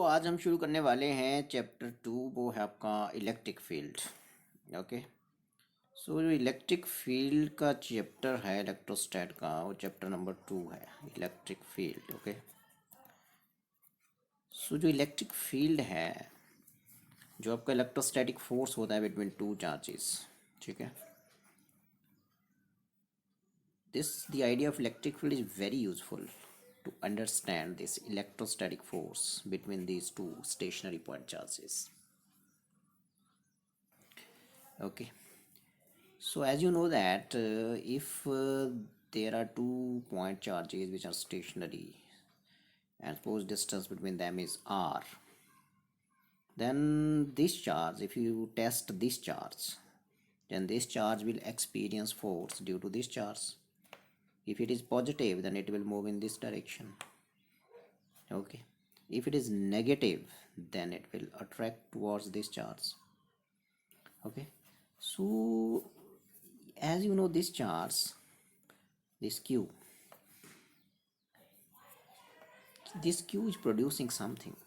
तो आज हम शुरू करने वाले हैं चैप्टर 2। वो है आपका इलेक्ट्रिक फील्ड। ओके। सो जो इलेक्ट्रिक फील्ड का चैप्टर है इलेक्ट्रोस्टैट का, वो चैप्टर नंबर 2 है, इलेक्ट्रिक फील्ड। ओके। सो जो इलेक्ट्रिक फील्ड है, जो आपका इलेक्ट्रोस्टैटिक फोर्स होता है बिटवीन टू चार्जेस, ठीक है। This the idea of electric field is very useful to understand this electrostatic force between these two stationary point charges. Okay, so as you know that if there are 2 point charges which are stationary and suppose distance between them is r, then this charge, if you test this charge, then this charge will experience force due to this charge. If it is positive, then it will move in this direction. Okay, if it is negative, then it will attract towards this charge. Okay, so as you know, this charge, this q, is producing something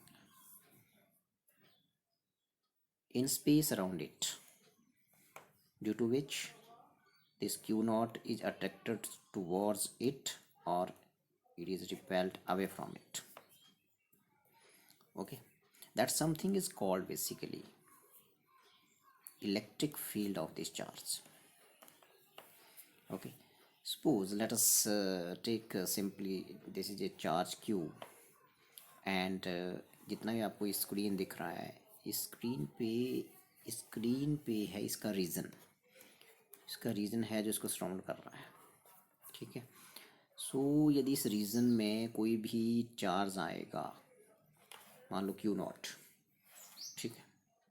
in space around it, due to which this q naught is attracted towards it or it is repelled away from it. Okay, that something is called basically electric field of this charge. Okay, suppose let us take simply this is a charge q and जितना भी आपको screen दिख रहा है, screen पे है इसका reason है जो इसको सराउंड कर रहा है, ठीक है। सो यदि इस रीजन में कोई भी चार्ज आएगा, मान लो क्यू नॉट, ठीक है,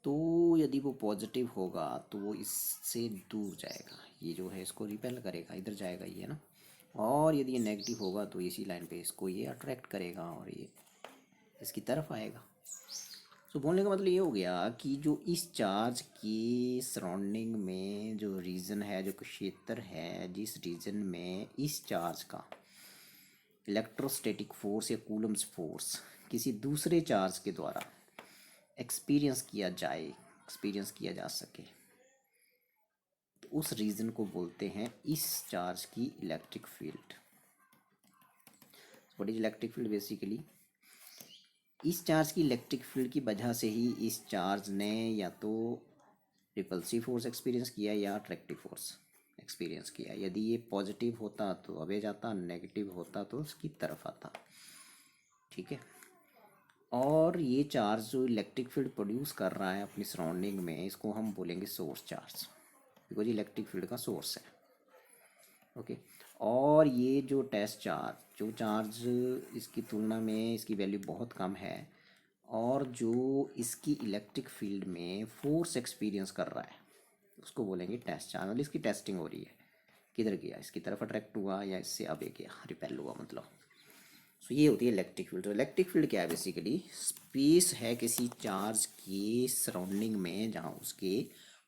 तो यदि वो पॉजिटिव होगा तो वो इससे दूर जाएगा, ये जो है इसको रिपेल करेगा, इधर जाएगा ये ना। और यदि ये नेगेटिव होगा तो इसी लाइन पे इसको ये अट्रैक्ट करेगा और ये इसकी तरफ आएगा। तो बोलने का मतलब ये हो गया कि जो इस चार्ज की सराउंडिंग में जो रीजन है, जो क्षेत्र है, जिस रीजन में इस चार्ज का इलेक्ट्रोस्टैटिक फोर्स या कूलम्स फोर्स किसी दूसरे चार्ज के द्वारा एक्सपीरियंस किया जा सके, तो उस रीजन को बोलते हैं इस चार्ज की electric field. What is electric field? Basically इस चार्ज की इलेक्ट्रिक फील्ड की वजह से ही इस चार्ज ने या तो रिपल्सिव फोर्स एक्सपीरियंस किया या अट्रैक्टिव फोर्स एक्सपीरियंस किया। यदि ये पॉजिटिव होता तो अवे जाता, नेगेटिव होता तो उसकी तरफ आता, ठीक है। और ये चार्ज जो इलेक्ट्रिक फील्ड प्रोड्यूस कर रहा है अपनी सराउंडिंग में, इसको हम बोलेंगे source charge, because electric field का सोर्स है। ओके, और ये जो टेस्ट चार्ज, जो चार्ज इसकी तुलना में इसकी वैल्यू बहुत कम है और जो इसकी इलेक्ट्रिक फील्ड में फोर्स एक्सपीरियंस कर रहा है, उसको बोलेंगे टेस्ट चार्ज। मतलब इसकी टेस्टिंग हो रही है, किधर गया, इसकी तरफ अट्रैक्ट हुआ या इससे अब गया, रिपेल हुआ, मतलब। सो ये होती है इलेक्ट्रिक फील्ड। तो इलेक्ट्रिक फील्ड क्या है? बेसिकली स्पेस है किसी चार्ज की सराउंडिंग में जहाँ उसके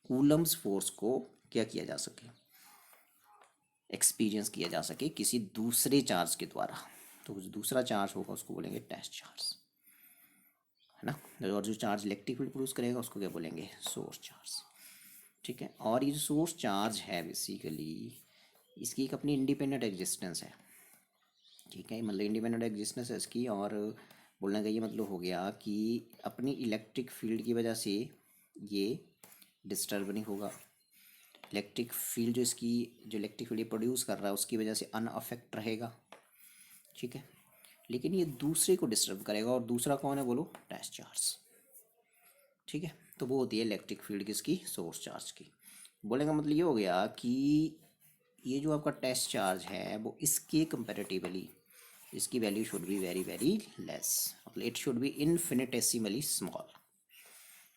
कूलम्स फोर्स को क्या किया जा सके, एक्सपीरियंस किया जा सके किसी दूसरे चार्ज के द्वारा। तो जो दूसरा चार्ज होगा उसको बोलेंगे टेस्ट चार्ज, है ना। और जो चार्ज इलेक्ट्रिक फील्ड प्रोड्यूस करेगा उसको क्या बोलेंगे? सोर्स चार्ज, ठीक है। और ये जो सोर्स चार्ज है बेसिकली इसकी एक अपनी इंडिपेंडेंट एग्जिस्टेंस है, ठीक है। मतलब इंडिपेंडेंट एग्जिस्टेंस है इसकी, और बोलने का ये मतलब हो गया कि अपनी इलेक्ट्रिक फील्ड की वजह से ये डिस्टर्ब नहीं होगा। इलेक्ट्रिक फील्ड जो इसकी जो इलेक्ट्रिक फील्ड प्रोड्यूस कर रहा है उसकी वजह से अनअफेक्ट रहेगा, ठीक है। लेकिन ये दूसरे को डिस्टर्ब करेगा, और दूसरा कौन है बोलो? टेस्ट चार्ज, ठीक है। तो वो होती है इलेक्ट्रिक फील्ड किसकी? सोर्स चार्ज की। बोलने का मतलब ये हो गया कि ये जो आपका टेस्ट चार्ज है वो इसके कंपेरेटिवली इसकी value should be very very less, मतलब इट शुड बी इन्फिनिटेसिमली स्मॉल,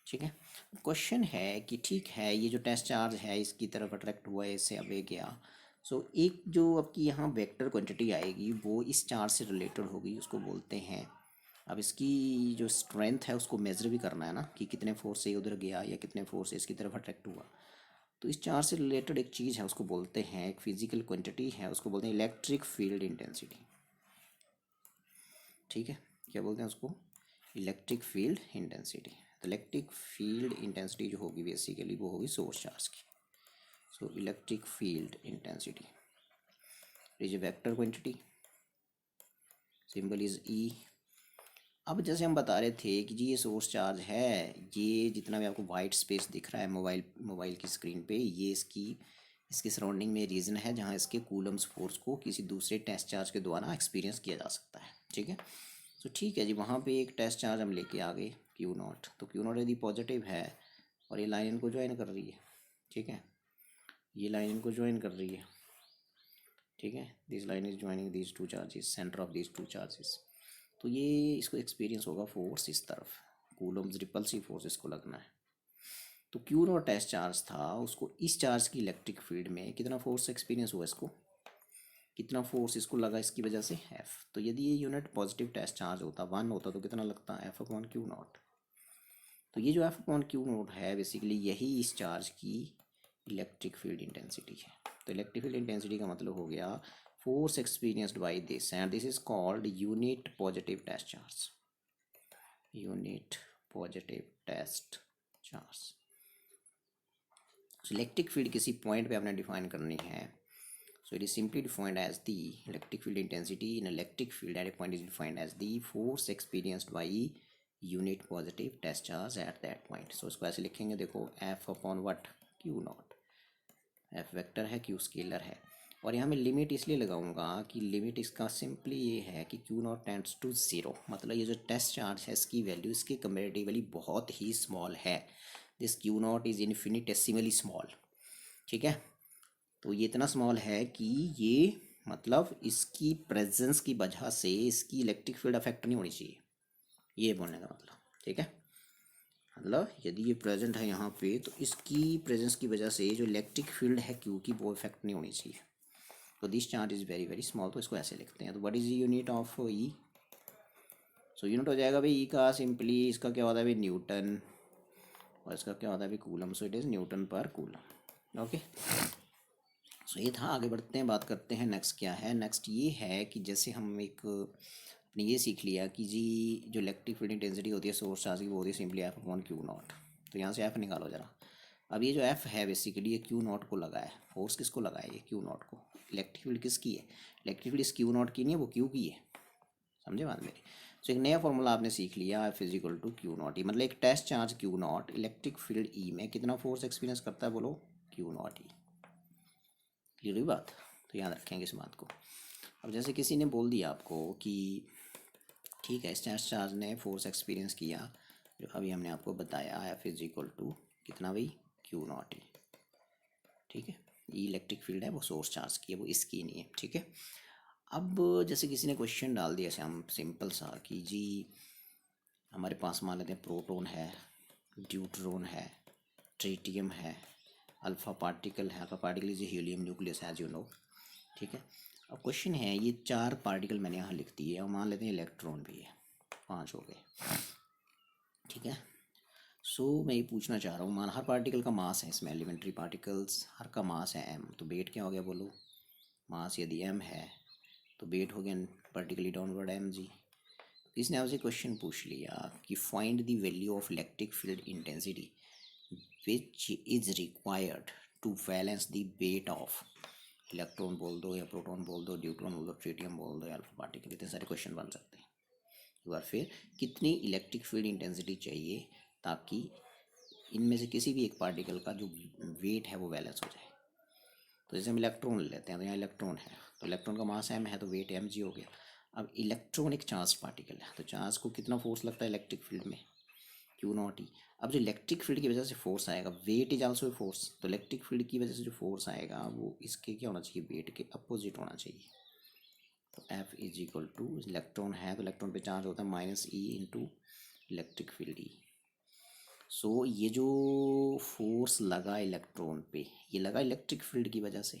ठीक है। क्वेश्चन है कि ठीक है, ये जो टेस्ट चार्ज है इसकी तरफ अट्रैक्ट हुआ है, इससे अवे गया। सो एक जो आपकी यहाँ वेक्टर क्वांटिटी आएगी वो इस चार्ज से रिलेटेड होगी, उसको बोलते हैं। अब इसकी जो स्ट्रेंथ है उसको मेजर भी करना है ना, कि कितने फोर्स से उधर गया या कितने फोर्स से इसकी तरफ अट्रैक्ट हुआ। तो इस चार्ज से रिलेटेड एक चीज़ है, उसको बोलते हैं, एक फिजिकल क्वांटिटी है, उसको बोलते हैं इलेक्ट्रिक फील्ड इंटेंसिटी, ठीक है। क्या बोलते हैं उसको? Electric field intensity. तो इलेक्ट्रिक फील्ड इंटेंसिटी जो होगी बेसिकली वो होगी सोर्स चार्ज की। So electric field intensity is a vector quantity, symbol is E. अब जैसे हम बता रहे थे कि जी ये सोर्स चार्ज है, ये जितना भी आपको वाइट स्पेस दिख रहा है मोबाइल की स्क्रीन पे, ये इसके सराउंडिंग में रीजन है जहाँ इसके कूलम्स फोर्स को किसी दूसरे टेस्ट चार्ज के द्वारा एक्सपीरियंस किया जा सकता है। ठीक है, तो ठीक है जी, वहाँ पे एक टेस्ट चार्ज हम लेके आ गए क्यू नॉट। तो क्यू नॉट यदि पॉजिटिव है और ये लाइन इनको ज्वाइन कर रही है, ठीक है, ये लाइन इनको ज्वाइन कर रही है, ठीक है, this line is joining these two charges, centre of these two charges. तो ये इसको एक्सपीरियंस होगा फोर्स इस तरफ, कूलम्स रिपल्सिव फोर्स इसको लगना है। तो क्यू नॉट टेस्ट चार्ज था, उसको इस चार्ज की इलेक्ट्रिक फील्ड में कितना फोर्स एक्सपीरियंस हुआ, इसको कितना फोर्स इसको लगा इसकी वजह से एफ। तो यदि ये यूनिट पॉजिटिव टेस्ट चार्ज होता 1 होता तो कितना लगता है एफ अपॉन क्यू नॉट। तो ये जो एफ अपॉन क्यू नॉट है बेसिकली यही इस चार्ज की इलेक्ट्रिक फील्ड इंटेंसिटी है। तो इलेक्ट्रिक फील्ड इंटेंसिटी का मतलब हो गया force experienced by this, and this is called unit positive test charge, unit positive test charge. Electric field किसी पॉइंट पे आपने डिफाइन करनी है, so it is simply defined as the electric field intensity in electric field at a point is defined as the force experienced by unit positive test charge at that point। so इसको ऐसे लिखेंगे, देखो f upon what q not, f vector है q scalar है, और यहाँ मैं limit इसलिए लगाऊंगा कि लिमिट इसका सिंपली ये है कि q not tends to zero, मतलब ये जो टेस्ट चार्ज है इसकी वैल्यू इसके कंपेरेटिवली बहुत ही स्मॉल है, this q naught is infinitesimally small. ठीक है, तो ये इतना स्मॉल है कि ये मतलब इसकी प्रेजेंस की वजह से इसकी इलेक्ट्रिक फील्ड अफेक्ट नहीं होनी चाहिए, ये बोलने का मतलब। ठीक है, मतलब यदि ये प्रेजेंट है यहाँ पे तो इसकी प्रेजेंस की वजह से जो इलेक्ट्रिक फील्ड है क्यू की वो इफेक्ट नहीं होनी चाहिए। तो this charge is very very small, तो इसको ऐसे लिखते हैं। तो what is the unit of E, so unit हो जाएगा भाई ई का सिंपली, इसका क्या होता है भाई न्यूटन, और इसका क्या होता है भाई coulomb, so it is Newton पर कूलम। ओके, सो ये था। आगे बढ़ते हैं, बात करते हैं नेक्स्ट क्या है। नेक्स्ट ये है कि जैसे हम एक अपने ये सीख लिया कि जी जो इलेक्ट्रिक फील्ड इंटेंसिटी होती है सोर्स चार्ज की वो होती है simply F upon Q not. तो यहाँ से एफ निकालो ज़रा। अब ये जो एफ है बेसिकली ये क्यू नॉट को लगा है, फोर्स किसको लगा है, ये क्यू नॉट को। इलेक्ट्रिक फील्ड किसकी है, इलेक्ट्रिक फील्ड इस क्यू नॉट की नहीं है, वो क्यू की है, समझे बात मेरी। तो एक नया फॉर्मूला आपने सीख लिया, F is equal to q not E, मतलब एक test charge q naught electric field E में कितना फोर्स एक्सपीरियंस करता है, बोलो क्यू नॉट ई। क्लियर हुई बात, तो याद रखेंगे इस बात को। अब जैसे किसी ने बोल दिया आपको कि ठीक है इस टेस्ट चार्ज ने फोर्स एक्सपीरियंस किया, जो अभी हमने आपको बताया एफ इज इक्वल टू कितना भाई क्यू नॉट ई। ठीक है, ये इलेक्ट्रिक फील्ड है वो सोर्स चार्ज की है, वो इसकी नहीं है। ठीक है, अब जैसे किसी ने क्वेश्चन डाल दिया ऐसे हम सिंपल सा कि जी हमारे पास मान लेते हैं प्रोटॉन है, ड्यूट्रॉन है, ट्रिटियम है, अल्फा पार्टिकल है, alpha particle is helium nucleus as you know. ठीक है, अब क्वेश्चन है ये 4 पार्टिकल मैंने यहाँ लिख दिए और मान लेते हैं इलेक्ट्रॉन भी है, 5 हो गए। ठीक है, सो मैं ये पूछना चाह रहा हूँ, मान हर पार्टिकल का मास है, इसमें एलिमेंट्री पार्टिकल्स हर का मास है m, तो वेट क्या हो गया बोलो, मास यदि m है तो वेट हो गया वर्टिकली डाउनवर्ड mg। इसने आपसे क्वेश्चन पूछ लिया कि find the value of electric field intensity which is required to balance the weight of electron बोल दो या प्रोटॉन बोल दो, ड्यूट्रॉन बोल दो, ट्रिटियम बोल दो या अल्फा पार्टिकल, इतने सारे क्वेश्चन बन सकते हैं। एक बार फिर कितनी इलेक्ट्रिक फील्ड इंटेंसिटी चाहिए ताकि इनमें से किसी भी एक पार्टिकल का जो वेट है वो बैलेंस हो जाए। तो जैसे हम इलेक्ट्रॉन लेते हैं, तो यहाँ इलेक्ट्रॉन है तो इलेक्ट्रॉन का मास m है तो वेट mg हो गया। अब इलेक्ट्रॉन एक चार्ज पार्टिकल है, तो चार्ज को कितना फोर्स लगता है इलेक्ट्रिक फील्ड में, क्यू नॉट ई। अब जो इलेक्ट्रिक फील्ड की वजह से फोर्स आएगा, weight is also a force, तो इलेक्ट्रिक फील्ड की वजह से जो फोर्स आएगा वो इसके क्या होना चाहिए, वेट के अपोजिट होना चाहिए। तो F is equal to, electron है तो इलेक्ट्रॉन पे चार्ज होता है minus E into electric field E. So ये जो फोर्स लगा इलेक्ट्रॉन पे, ये लगा इलेक्ट्रिक फील्ड की वजह से,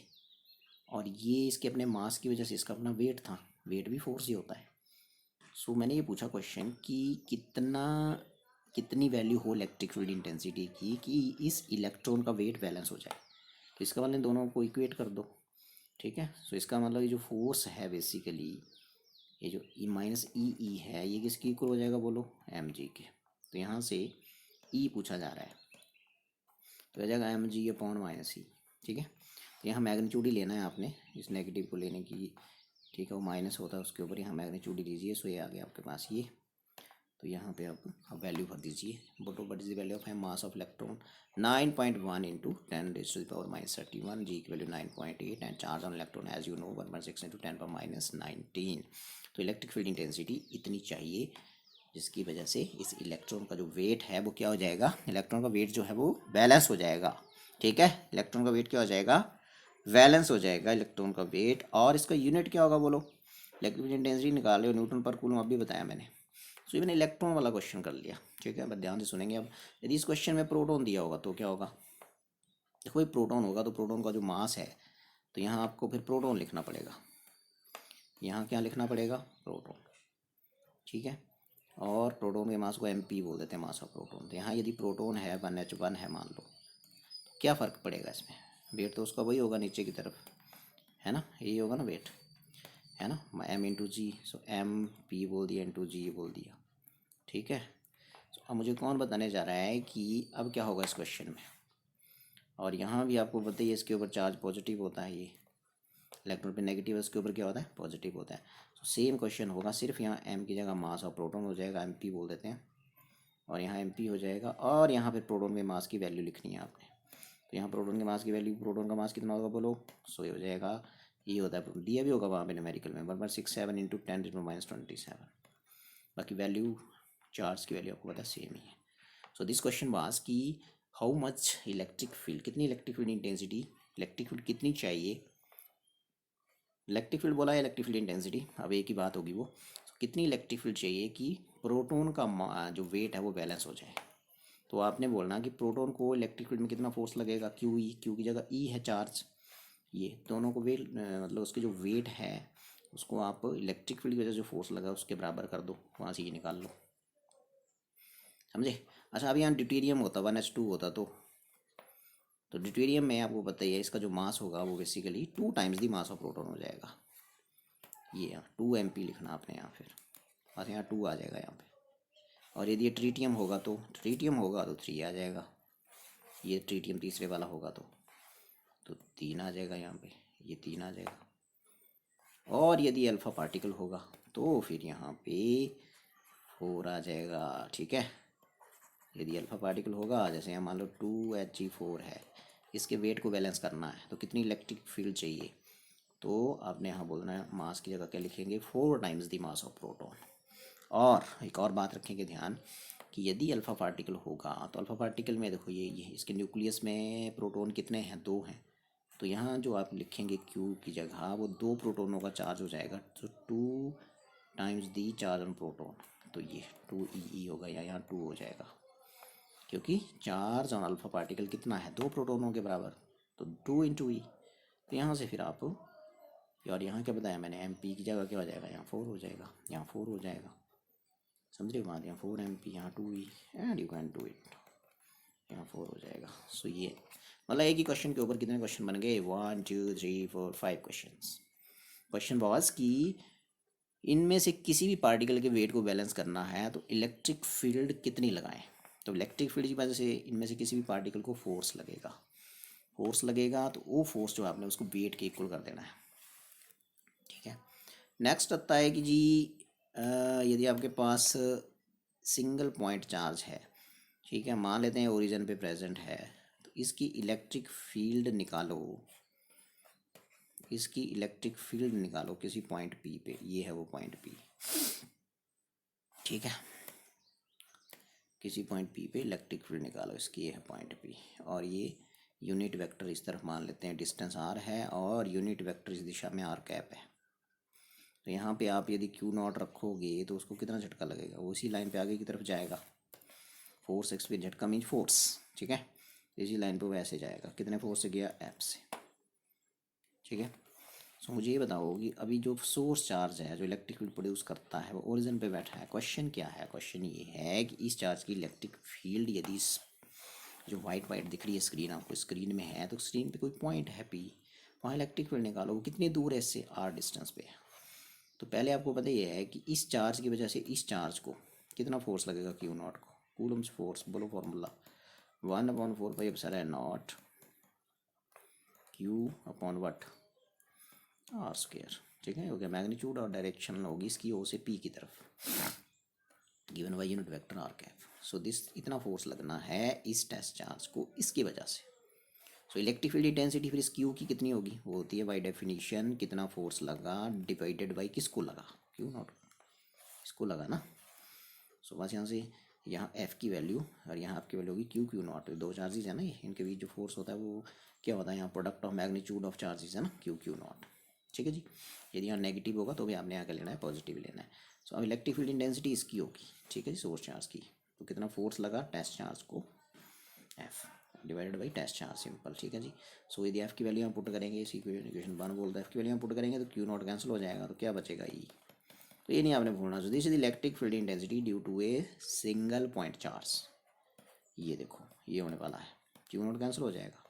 और ये इसके अपने मास की वजह से इसका अपना वेट था, वेट भी फोर्स ही होता है। सो मैंने ये पूछा क्वेश्चन कि कितनी वैल्यू हो इलेक्ट्रिक फील्ड इंटेंसिटी की कि इस इलेक्ट्रॉन का वेट बैलेंस हो जाए। तो इसका मतलब दोनों को इक्वेट कर दो। ठीक है, सो इसका मतलब ये जो फोर्स है बेसिकली ये जो ई माइनस ई है ये किसकी इक्वल हो जाएगा बोलो, एम जी के। तो यहाँ से ई पूछा जा रहा है तो हो जाएगा एम जी अपॉन माइनस ई। ठीक है, तो यहाँ मैग्नीट्यूड ही लेना है आपने इस नेगेटिव को लेने की। ठीक है, वो माइनस होता है उसके ऊपर, यहाँ मैग्नीट्यूड ही लीजिए। सो ये आ गया आपके पास ये। तो यहाँ पे आप वैल्यू भर दीजिए। What is the value of है mass of electron 9.1 into 10⁻⁻31, G की value 9.8 and charge on electron as you know 1.6 into 10⁻⁻19। तो इलेक्ट्रिक फील्ड इंटेंसिटी इतनी चाहिए जिसकी वजह से इस इलेक्ट्रॉन का जो वेट है वो क्या हो जाएगा, इलेक्ट्रॉन का वेट जो है वो बैलेंस हो जाएगा। ठीक है, इलेक्ट्रॉन का वेट क्या हो जाएगा, बैलेंस हो जाएगा इलेक्ट्रॉन का वेट। और इसका यूनिट क्या होगा बोलो, इलेक्ट्रिक फील्ड इंटेंसिटी निकाले न्यूटन पर कूलम, अभी बताया मैंने। सो ये मैंने इलेक्ट्रॉन वाला क्वेश्चन कर लिया। ठीक है, बस ध्यान से सुनेंगे। अब यदि इस क्वेश्चन में प्रोटॉन दिया होगा तो क्या होगा, देखो ये प्रोटॉन होगा तो प्रोटॉन का जो मास है तो यहाँ आपको फिर प्रोटॉन लिखना पड़ेगा। यहाँ क्या लिखना पड़ेगा, प्रोटॉन। ठीक है, और प्रोटॉन के मास को एम पी बोल देते हैं, मास ऑफ प्रोटॉन। तो यहाँ यदि प्रोटॉन है 1H1 है मान लो, क्या फ़र्क पड़ेगा इसमें, वेट तो उसका वही होगा नीचे की तरफ, है ना, यही होगा ना वेट, है ना, एम इंटू जी। सो एम पी बोल दिया इंटू जी बोल दिया। ठीक है, तो अब मुझे कौन बताने जा रहा है कि अब क्या होगा इस क्वेश्चन में। और यहाँ भी आपको बताइए इसके ऊपर चार्ज पॉजिटिव होता है, ये इलेक्ट्रॉन पे नेगेटिव है, इसके ऊपर क्या होता है, पॉजिटिव होता है। तो सेम क्वेश्चन होगा, सिर्फ यहाँ एम की जगह मास ऑफ प्रोटॉन हो जाएगा, एम पी बोल देते हैं, और यहाँ एम पी हो जाएगा। और यहाँ पे प्रोटॉन के मास की वैल्यू लिखनी है आपने। तो यहाँ प्रोटॉन के मास की वैल्यू, प्रोटॉन का मास कितना होगा बोलो, सो ये हो जाएगा, ये होता है दिया भी होगा वहाँ पे न्यूमेरिकल में 1.67 इंटू 10⁻⁻27। बाकी वैल्यू चार्ज की वैल्यू आपको पता सेम ही है। सो दिस क्वेश्चन वाज कि हाउ मच इलेक्ट्रिक फील्ड, कितनी electric field intensity, electric field कितनी चाहिए, इलेक्ट्रिक फील्ड बोला है, इलेक्ट्रिक फील्ड इंटेंसिटी, अब एक ही बात होगी वो। so, कितनी इलेक्ट्रिक फील्ड चाहिए कि प्रोटॉन का जो वेट है वो बैलेंस हो जाए। तो आपने बोलना कि प्रोटॉन को इलेक्ट्रिक फील्ड में कितना फोर्स लगेगा, क्यू ई, क्यू की जगह ई है चार्ज, ये दोनों को वेट मतलब उसके जो वेट है उसको आप इलेक्ट्रिक फील्ड की वजह से जो फोर्स लगा उसके बराबर कर दो, वहाँ से ये निकाल लो, समझे। अच्छा, अब यहाँ ड्यूटेरियम होता 1H2 होता तो ड्यूटेरियम में आपको पता ही है इसका जो मास होगा वो basically 2 times the mass of proton हो जाएगा। ये यहाँ 2 MP लिखना आपने यहाँ, फिर बस यहाँ 2 आ जाएगा यहाँ पे। और यदि ये ट्रीटियम होगा तो 3 आ जाएगा। ये ट्रीटियम तीसरे वाला होगा तो 3 आ जाएगा यहाँ पे, ये 3 आ जाएगा। और यदि अल्फ़ा पार्टिकल होगा तो फिर यहाँ पे 4 आ जाएगा। ठीक है, यदि अल्फ़ा पार्टिकल होगा, जैसे यहाँ मान लो 2Hg4 है, इसके वेट को बैलेंस करना है तो कितनी इलेक्ट्रिक फील्ड चाहिए, तो आपने यहाँ बोलना है मास की जगह क्या लिखेंगे, 4 times the mass of proton. और एक और बात रखेंगे ध्यान कि यदि अल्फ़ा पार्टिकल होगा तो अल्फ़ा पार्टिकल में देखो ये इसके न्यूक्लियस में प्रोटॉन कितने हैं, 2 हैं। तो यहाँ जो आप लिखेंगे Q की जगह वो 2 प्रोटोनों का चार्ज हो जाएगा, तो 2 times the charge on proton, तो ये 2 होगा या यहाँ 2 हो जाएगा, क्योंकि चार्ज ऑन अल्फ़ा पार्टिकल कितना है, 2 प्रोटोनों के बराबर, तो 2 इंटू ई। तो यहाँ से फिर आप, और यहाँ क्या बताया मैंने, एम पी की जगह क्या हो जाएगा, यहाँ 4 हो जाएगा, यहाँ 4 हो जाएगा, समझ रहे हो बात, यहाँ 4 MP, यहाँ 2 E, and you can do it, यहाँ 4 हो जाएगा। सो ये मतलब एक ही क्वेश्चन के ऊपर कितने क्वेश्चन बन गए, 1 2 3 4 5 क्वेश्चन। क्वेश्चन बॉस कि इनमें से किसी भी पार्टिकल के वेट को बैलेंस करना है तो इलेक्ट्रिक फील्ड कितनी लगाएं। तो इलेक्ट्रिक फील्ड की वजह से इनमें से किसी भी पार्टिकल को फोर्स लगेगा, तो वो फोर्स जो आपने उसको वेट के इक्वल कर देना है। ठीक है, नेक्स्ट आता है कि जी यदि आपके पास सिंगल पॉइंट चार्ज है, ठीक है, मान लेते हैं ओरिजिन पे प्रेजेंट है, तो इसकी इलेक्ट्रिक फील्ड निकालो, किसी पॉइंट पी पे, ये है वो पॉइंट पी। ठीक है, किसी पॉइंट पी पे इलेक्ट्रिक फील्ड निकालो इसकी, ये है पॉइंट पी। और ये यूनिट वेक्टर इस तरफ मान लेते हैं, डिस्टेंस आर है और यूनिट वेक्टर इस दिशा में आर कैप है। तो यहाँ पे आप यदि Q0 रखोगे तो उसको कितना झटका लगेगा, वो उसी लाइन पे आगे की तरफ जाएगा, फोर्स एक्स पे, झटका मीन फोर्स। ठीक है, इसी लाइन पे वैसे जाएगा, कितने फोर्स से गया, एफ से। ठीक है, सो मुझे ये बताओ कि अभी जो सोर्स चार्ज है जो इलेक्ट्रिक फील्ड प्रोड्यूस करता है वो ओरिजिन पे बैठा है। क्वेश्चन क्या है, क्वेश्चन ये है कि इस चार्ज की इलेक्ट्रिक फील्ड यदि जो वाइट दिख रही है स्क्रीन, आपको स्क्रीन में है, तो स्क्रीन पे कोई पॉइंट है पी, वहाँ इलेक्ट्रिक फील्ड निकालो, वो कितनी दूर है इससे, आर डिस्टेंस पे। तो पहले आपको पता ही है कि इस चार्ज की वजह से इस चार्ज को कितना फोर्स लगेगा क्यू नॉट को, कूलम्स फोर्स, बोलो फॉर्मूला 1/4πε0 क्यू अपॉन वट आर स्क्वायर, ठीक है, हो गया। मैग्नीट्यूड और डायरेक्शन होगी इसकी ओ से पी की तरफ, given by unit vector R cap. So this इतना फोर्स लगना है इस टेस्ट चार्ज को इसकी वजह से। सो इलेक्ट्रिक फील्ड इंटेंसिटी फिर इस क्यू की कितनी होगी, वो होती है बाय डेफिनेशन कितना फोर्स लगा डिवाइडेड बाय किसको लगा, क्यू नॉट, इसको लगा ना। सो बस यहाँ से यहाँ एफ की वैल्यू और यहाँ आपकी वैल्यू होगी क्यू क्यू नॉट, दो चार्जेस है ना ये, इनके बीच जो फोर्स होता है वो क्या होता है, यहाँ product of magnitude of charges है ना, क्यू क्यू नॉट, ठीक है जी। यदि यहाँ नेगेटिव होगा तो भी आपने यहाँ क्या लेना है, पॉजिटिव लेना है। सो अब इलेक्ट्रिक फील्ड इंटेंसिटी इसकी होगी, ठीक है जी, सोर्स चार्ज की। तो कितना फोर्स लगा टेस्ट चार्ज को, F divided by test charge, simple, ठीक है जी। सो यदि एफ की वैल्यू यहाँ पुट करेंगे, इसी इक्वेशन 1 बोलता है, एफ की वैल्यू यहाँ पुट करेंगे तो क्यू नॉट कैंसिल हो जाएगा, तो क्या बचेगा ई। तो ये नहीं आपने भूलना। So this is electric field intensity due to a single point charge, ये देखो ये होने वाला है, क्यू नॉट कैंसिल हो जाएगा।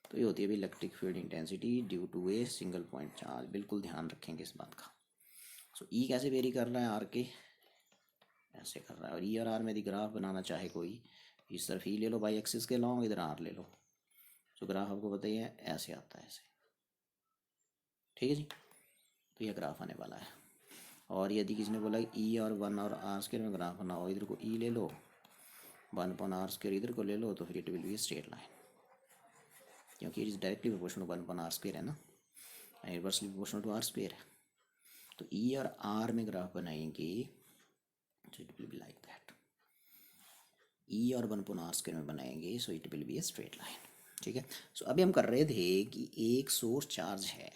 तो ये होती है अभी electric field intensity due to a single point charge, बिल्कुल ध्यान रखेंगे इस बात का। सो ई कैसे वेरी कर रहा है, आर के ऐसे कर रहा है, और ई और आर में यदि ग्राफ बनाना चाहे कोई, इस तरफ ई ले लो बाई एक्सिस के लॉन्ग, इधर आर ले लो। सो ग्राफ आपको पता ही है ऐसे आता है, ऐसे, ठीक है जी। तो यह ग्राफ आने वाला है। और यदि किसी ने बोला ई और 1 और आर स्क्वायर में ग्राफ बनाओ, इधर को ई ले लो, 1/r स्क्वायर इधर को ले लो, तो फिर it will be straight line, क्योंकि it is directly proportional to 1/r square है ना, inversely proportional to r square है। तो ई और आर में ग्राफ बनाएंगे तो it will be like that, E और 1/r स्क्वायर में बनाएंगे so it will be a straight line, ठीक है। सो अभी हम कर रहे थे कि एक सोर्स चार्ज है,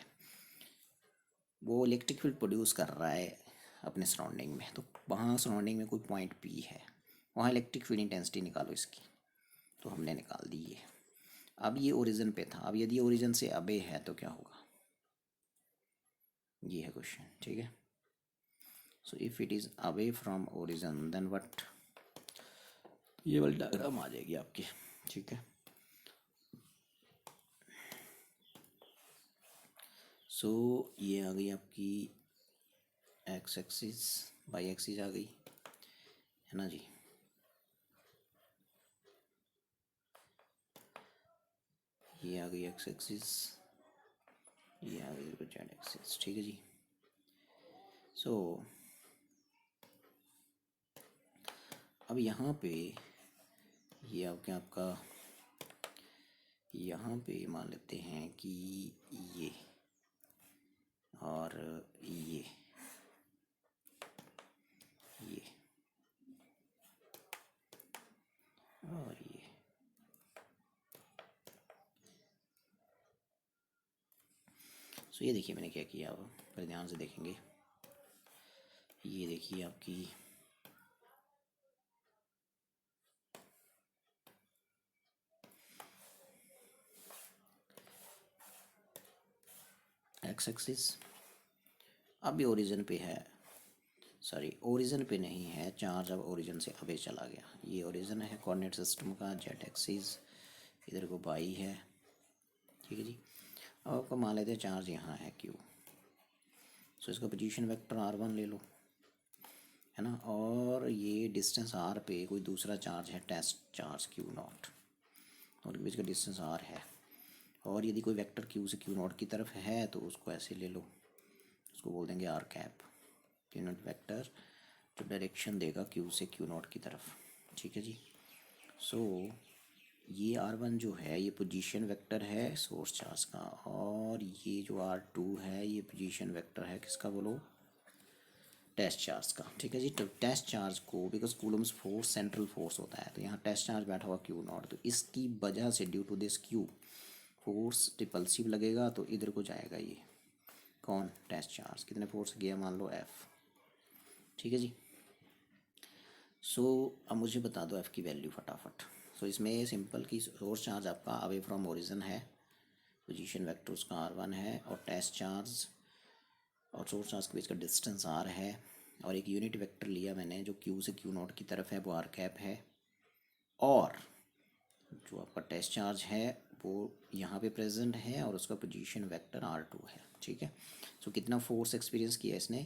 वो इलेक्ट्रिक फील्ड प्रोड्यूस कर रहा है अपने सराउंडिंग में, तो वहाँ सराउंडिंग में कोई पॉइंट पी है, वहाँ इलेक्ट्रिक फील्ड इंटेंसिटी निकालो इसकी, तो हमने निकाल दी है। अब ये ओरिजिन पे था, अब यदि ओरिजिन से अबे है तो क्या होगा, ये है क्वेश्चन, ठीक है। So if it is away from origin then what, ये वाली डायग्राम आ जाएगी आपकी, ठीक है। सो ये आ गई आपकी एक्स एक्सिस, वाई एक्सिस आ गई है ना जी। ये आ गई एक्स एक्सिस, ये आ गई जेड एक्सिस, ठीक है जी। सो अब यहाँ पे ये आपका यहाँ पे मान लेते हैं कि ये और ये और ये, सो ये देखिए मैंने क्या किया, अब पर ध्यान से देखेंगे, ये देखिए आपकी एक्स एक्सिस, अब ये ओरिजिन पे है, सॉरी ओरिजिन पे नहीं है चार्ज, अब ओरिजिन से अबे चला गया, ये ओरिजिन है कोऑर्डिनेट सिस्टम का, जेड एक्सिस इधर को बाई है, ठीक है जी। अब आपका मान लेते हैं चार्ज यहाँ है क्यू, सो इसका पोजीशन वेक्टर r1 ले लो, है ना, और ये डिस्टेंस r पे कोई दूसरा चार्ज है टेस्ट चार्ज क्यू नॉट, और इनके बीच का डिस्टेंस r है, और यदि कोई वेक्टर क्यू से क्यू नॉट की तरफ है तो उसको ऐसे ले लो, उसको बोल देंगे आर कैप, यूनिट वेक्टर जो डायरेक्शन देगा क्यू से क्यू नॉट की तरफ, ठीक है जी। सो ये r1 जो है ये पोजीशन वेक्टर है सोर्स चार्ज का, और ये जो r2 है ये पोजीशन वेक्टर है किसका, बोलो टेस्ट चार्ज का, ठीक है जी। तो टेस्ट चार्ज को because Coulomb's force central force होता है, तो यहाँ टेस्ट चार्ज बैठा हुआ क्यू नॉट, तो इसकी वजह से due to this Q force repulsive लगेगा, तो इधर को जाएगा ये कौन, टेस्ट चार्ज, कितने फोर्स गया मान लो एफ, ठीक है जी। सो अब मुझे बता दो एफ़ की वैल्यू फटाफट। सो इसमें सिंपल की सोर्स चार्ज आपका अवे फ्रॉम ओरिजिन है, पोजीशन वेक्टर उसका r1 है, और टेस्ट चार्ज और सोर्स चार्ज के बीच का डिस्टेंस r है, और एक यूनिट वेक्टर लिया मैंने जो क्यू से क्यू नॉट की तरफ है वो आर कैप है, और जो आपका टेस्ट चार्ज है वो यहाँ पे प्रेजेंट है और उसका पोजीशन वेक्टर r2 है, ठीक है। सो कितना फोर्स एक्सपीरियंस किया इसने,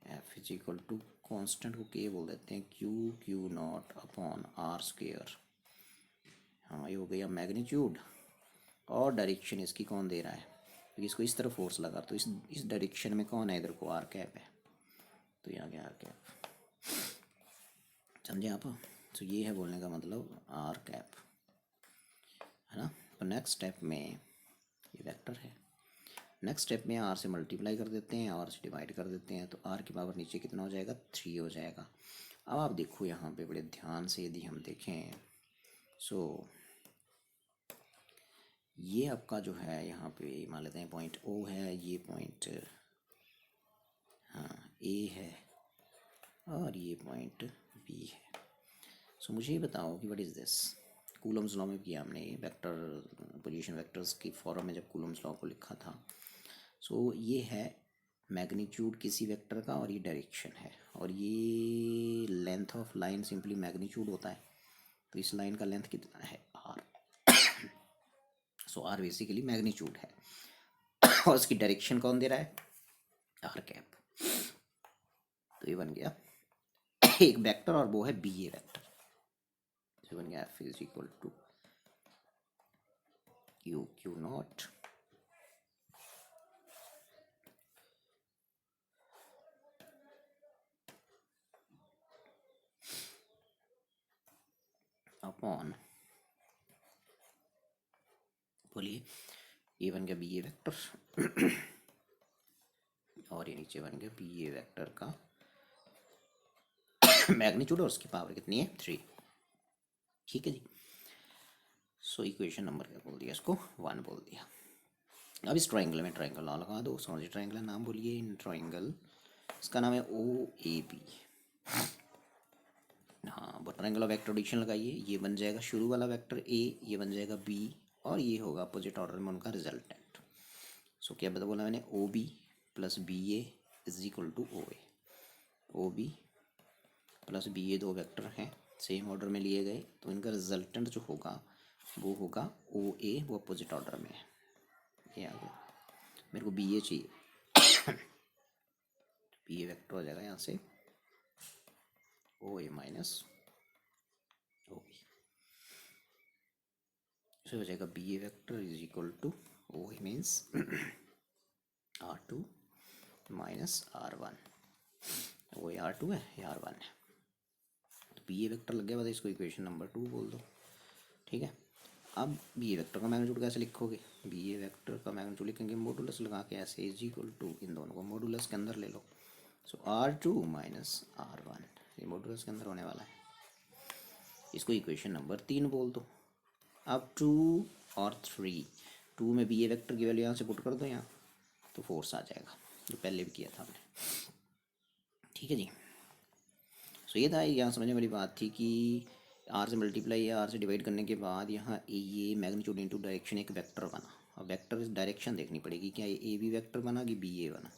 F is equal to constant को के बोल देते हैं, Q Q not upon R square. हाँ ये हो गया मैग्नीट्यूड, और डायरेक्शन इसकी कौन दे रहा है, क्योंकि इसको इस तरफ फोर्स लगा, तो इस डायरेक्शन में कौन है, इधर को आर कैप है, तो यहाँ गया आर कैप। समझे आप? तो ये है बोलने का मतलब आर कैप, है ना। तो नेक्स्ट स्टेप में ये वेक्टर है, नेक्स्ट स्टेप में आर से मल्टीप्लाई कर देते हैं, आर से डिवाइड कर देते हैं, तो आर की पावर नीचे कितना हो जाएगा, 3 हो जाएगा। अब आप देखो यहाँ पे बड़े ध्यान से यदि हम देखें, सो ये आपका जो है यहाँ पे मान लेते हैं पॉइंट ओ है, ये पॉइंट हाँ ए है, और ये पॉइंट बी है। सो मुझे ये बताओ कि what is this. Coulomb's law में किया हमने ये वेक्टर पोजीशन वेक्टर्स की फॉर्म में जब कूलम्स लॉ को लिखा था। सो ये है मैग्नीट्यूड किसी वेक्टर का, और ये डायरेक्शन है, और ये length of line simply magnitude होता है, तो इस लाइन का लेंथ कितना है, R. So R basically magnitude है, और उसकी डायरेक्शन कौन दे रहा है, आर कैप। तो ये बन गया एक वेक्टर, और वो है बी ए वेक्टर। तो बन गया F is equal to Q Q not upon, बोलिए, ये बन गया बी ए वेक्टर, और ये नीचे बन गया बी ए वेक्टर का मैग्नीट्यूड, और उसकी पावर कितनी है, 3। ठीक है जी। सो इक्वेशन नंबर क्या बोल दिया, इसको 1 बोल दिया। अब इस ट्राइंगल में ट्राइंगल ना लगा दो, समझिए ट्राइंगल नाम बोलिए, इन ट्राइंगल इसका नाम है ओ ए बी। हाँ वो ट्राइंगल ऑफ वेक्टर एडिशन लगाइए, ये बन जाएगा शुरू वाला वेक्टर ए, ये बन जाएगा बी, और ये होगा अपोजिट ऑर्डर में उनका रिजल्टेंट। सो क्या बता बोला मैंने, O B plus B A is equal to O A. O B plus B A दो वेक्टर हैं, सेम ऑर्डर में लिए गए, तो इनका रिजल्टेंट जो होगा वो होगा ओ ए, वो अपोजिट ऑर्डर में है। ये आ गया, मेरे को बी ए चाहिए, बी ए वेक्टर हो जाएगा यहाँ से ओ ए माइनस ओ बी, इसे हो जाएगा B A vector is equal to O A means R two minus are one, O A R two है, ये आर वन है, तो बी ए वेक्टर लग गया, बाद इसको इक्वेशन नंबर 2 बोल दो। ठीक है, अब बी ए वेक्टर का मैग्नीट्यूड कैसे लिखोगे, बी ए वेक्टर का मैग्नीट्यूड लिखेंगे मॉडुलस लगा के, ऐसे इज इक्वल टू, इन दोनों को मॉडुलस के अंदर ले लो, so r two minus are one, ये मॉडुलस के अंदर होने वाला है, इसको इक्वेशन नंबर 3 बोल दो। अब 2 और 3, 2 में बी ए वेक्टर की वैल्यू यहाँ से पुट कर दो यहाँ, तो फोर्स आ जाएगा, जो पहले भी किया था हमने। ठीक है जी। सो ये था, यहाँ समझने वाली बात थी कि आर से मल्टीप्लाई या आर से डिवाइड करने के बाद यहाँ ये मैग्नीट्यूड इनटू डायरेक्शन एक वेक्टर बना। अब वेक्टर डायरेक्शन देखनी पड़ेगी, क्या ये ए बी वेक्टर बना कि बी ए बना,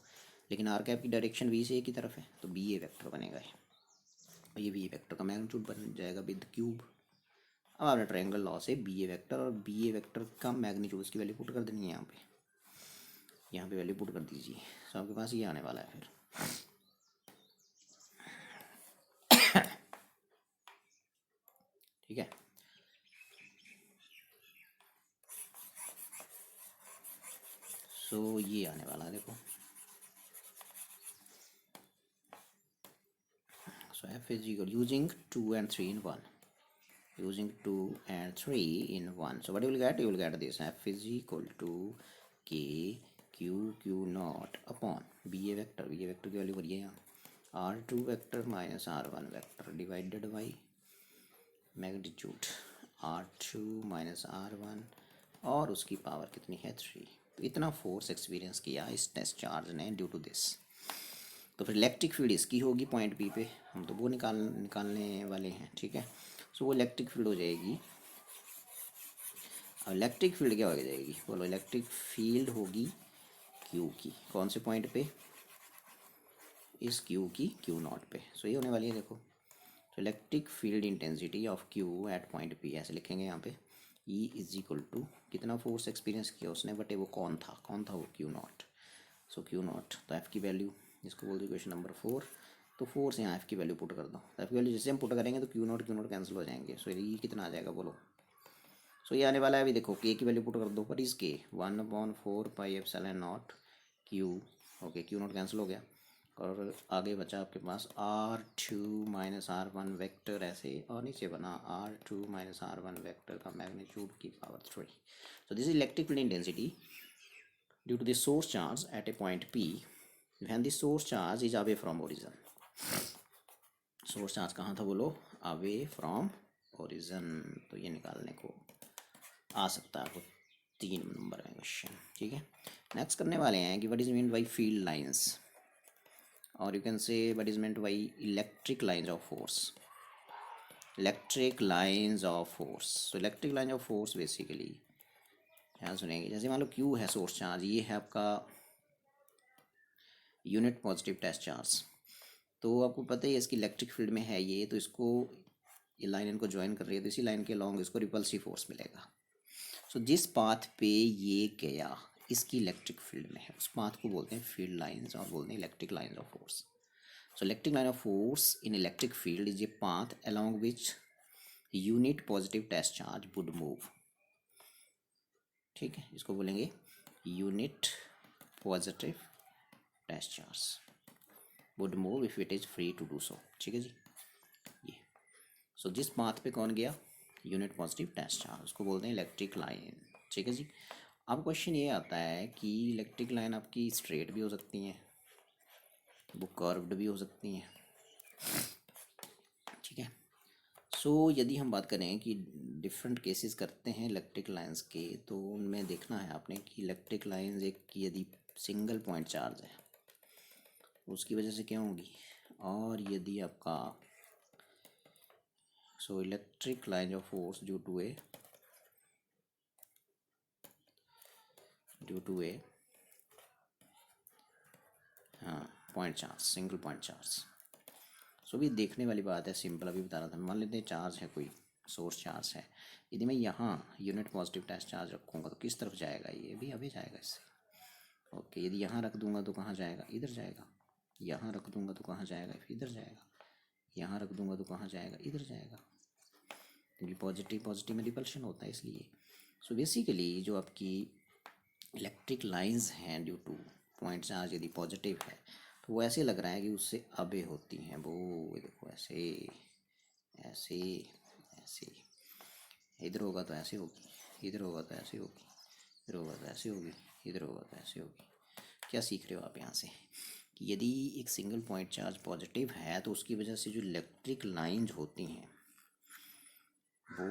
लेकिन आर कैप की डायरेक्शन बी से ए की तरफ है, तो बी ए वेक्टर बनेगा ये, और ये बी ए वेक्टर का मैग्नीट्यूड बन जाएगा विद क्यूब। अब आपने ट्रायंगल लॉ से बी ए वेक्टर और बी ए वेक्टर का मैग्नीट्यूड उसकी वैल्यू पुट कर देनी है यहाँ पे, यहाँ पे वैल्यू पुट कर दीजिए, तो आपके पास ये आने वाला है फिर। ठीक है, सो ये आने वाला है देखो, so f is equal using 2 and 3 in 1, using 2 and 3 in 1, so what you will get, you will get this, f is equal to k q q naught upon b a vector, b a vector की value करिए यहाँ r2 vector minus r1 vector divided by magnitude r2 minus r1, और उसकी power कितनी है 3। तो इतना force experience किया इस टेस्ट चार्ज ने ड्यू टू दिस। तो फिर इलेक्ट्रिक फील्ड इसकी होगी पॉइंट बी पे, हम तो वो निकालने वाले हैं। ठीक है, सो वो इलेक्ट्रिक फील्ड हो जाएगी, अब इलेक्ट्रिक फील्ड क्या हो जाएगी, बोलो, इलेक्ट्रिक फील्ड होगी क्यू की, कौन से पॉइंट पे, इस क्यू की क्यू नॉट पे। सो ये होने वाली है देखो, तो electric field intensity of Q at point P, ऐसे लिखेंगे यहाँ पे, ई इज इक्वल टू कितना फोर्स एक्सपीरियंस किया उसने, बट वो कौन था वो Q not, so Q not, तो एफ की वैल्यू इसको बोल दो इक्वेशन नंबर 4। तो 4 से यहाँ एफ की वैल्यू पुट कर दो। एफ की वैल्यू जैसे हम पुट करेंगे तो क्यू नॉट कैंसिल हो जाएंगे। सो ये कितना आ जाएगा बोलो। सो ये आने वाला है अभी देखो, के की वैल्यू पुट कर दो, पर इसके 1/4 pi epsilon not Q. Okay, Q not cancel हो गया और आगे बचा आपके पास R2 - R1 वेक्टर ऐसे, और नीचे बना R2 - R1 वेक्टर का मैग्नीट्यूड की power 3। So this is electric field intensity due to the source charge at a point P when the source charge is away from origin. Source charge कहाँ था बोलो, away from origin. तो ये निकालने को आ सकता है आपको 3 नंबर में क्वेश्चन। ठीक है, नेक्स्ट करने वाले हैं कि what is mean by field lines, और you can say what is meant by electric lines of force. Electric lines of force, so electric lines of force basically ध्यान सुनेंगे। जैसे मान लो क्यू है सोर्स चार्ज, ये है आपका यूनिट पॉजिटिव टेस्ट चार्ज। तो आपको पता ही है इसकी इलेक्ट्रिक फील्ड में है ये, तो इसको ये लाइन इनको ज्वाइन कर रही है, तो इसी लाइन के लॉन्ग इसको रिपल्सिव फोर्स मिलेगा। सो जिस पाथ पे ये गया इसकी इलेक्ट्रिक फील्ड में है, उस पाथ को बोलते हैं फील्ड लाइंस और बोलते हैं electric lines of force. So electric line of force in electric field is a path along which unit positive test charge would move. ठीक है, इसको बोलेंगे unit positive test charge would move if it is free to do so. ठीक है जी, ये सो जिस path पे कौन गया, यूनिट पॉजिटिव टेस्ट चार्ज, उसको बोलते हैं इलेक्ट्रिक लाइन। ठीक है जी, अब क्वेश्चन ये आता है कि इलेक्ट्रिक लाइन आपकी स्ट्रेट भी हो सकती हैं, वो कर्व्ड भी हो सकती हैं। ठीक है, सो यदि हम बात करें कि डिफरेंट केसेस करते हैं इलेक्ट्रिक लाइंस के, तो उनमें देखना है आपने कि इलेक्ट्रिक लाइंस एक की यदि सिंगल पॉइंट चार्ज है उसकी वजह से क्या होगी, और यदि आपका so electric line of force due to a point charge, single point charge. So भी देखने वाली बात है, सिंपल अभी बता रहा था। मान लेते हैं चार्ज है, कोई सोर्स चार्ज है, यदि मैं यहाँ यूनिट पॉजिटिव टेस्ट चार्ज रखूँगा तो किस तरफ जाएगा, ये भी अभी जाएगा इससे। ओके, यदि यहाँ रख दूंगा तो कहाँ जाएगा, इधर जाएगा। यहाँ रख दूंगा तो कहाँ जाएगा, इधर जाएगा। यहाँ रख दूंगा तो कहाँ जाएगा, इधर जाएगा, क्योंकि पॉजिटिव पॉजिटिव में रिपल्शन होता है इसलिए। सो बेसिकली जो आपकी इलेक्ट्रिक लाइंस हैं ड्यू टू पॉइंट चार्ज यदि पॉजिटिव है तो वो ऐसे लग रहा है कि उससे अबे होती हैं वो। देखो ऐसे ऐसे ऐसे, इधर होगा तो ऐसे होगी, इधर होगा तो ऐसे होगी, इधर होगा तो ऐसे होगी, इधर होगा तो ऐसे होगी। क्या सीख रहे हो आप यहाँ से कि यदि एक सिंगल पॉइंट चार्ज पॉजिटिव है तो उसकी वजह से जो इलेक्ट्रिक लाइंस होती हैं वो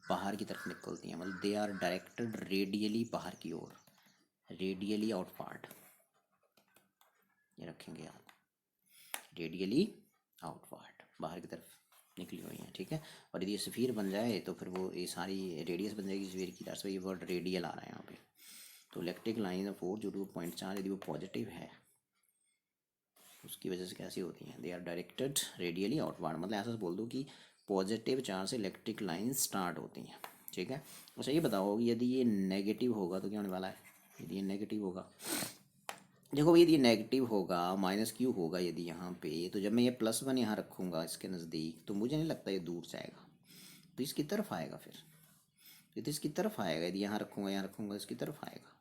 बाहर की तरफ निकलती हैं, मतलब दे आर डायरेक्टेड रेडियली बाहर की ओर, रेडियली आउटवार्ड। ये रखेंगे आप, रेडियली आउटवार्ड, बाहर की तरफ निकली हुई हैं। ठीक है, और यदि ये स्फीयर बन जाए तो फिर वो ये सारी रेडियस बन जाएगी स्फीयर की, तरफ से ये वर्ड रेडियल आ रहा है यहाँ पे। तो इलेक्ट्रिक लाइन ऑफ फोर्स जो टू पॉइंट चार्ज यदि वो पॉजिटिव है उसकी वजह से कैसी होती हैं, they are directed radially outward. मतलब ऐसा बोल दो कि पॉजिटिव चार्ज से इलेक्ट्रिक लाइन स्टार्ट होती हैं। ठीक है, अच्छा ये बताओ यदि ये नेगेटिव होगा तो क्या होने वाला है, यदि ये नेगेटिव होगा, देखो यदि नेगेटिव होगा माइनस क्यू होगा यदि यहाँ पे, तो जब मैं ये +1 यहाँ रखूँगा इसके नज़दीक तो मुझे नहीं लगता ये दूर जाएगा, तो इसकी तरफ आएगा। फिर ये तो इसकी तरफ आएगा, यदि यहाँ रखूँगा इसकी तरफ आएगा,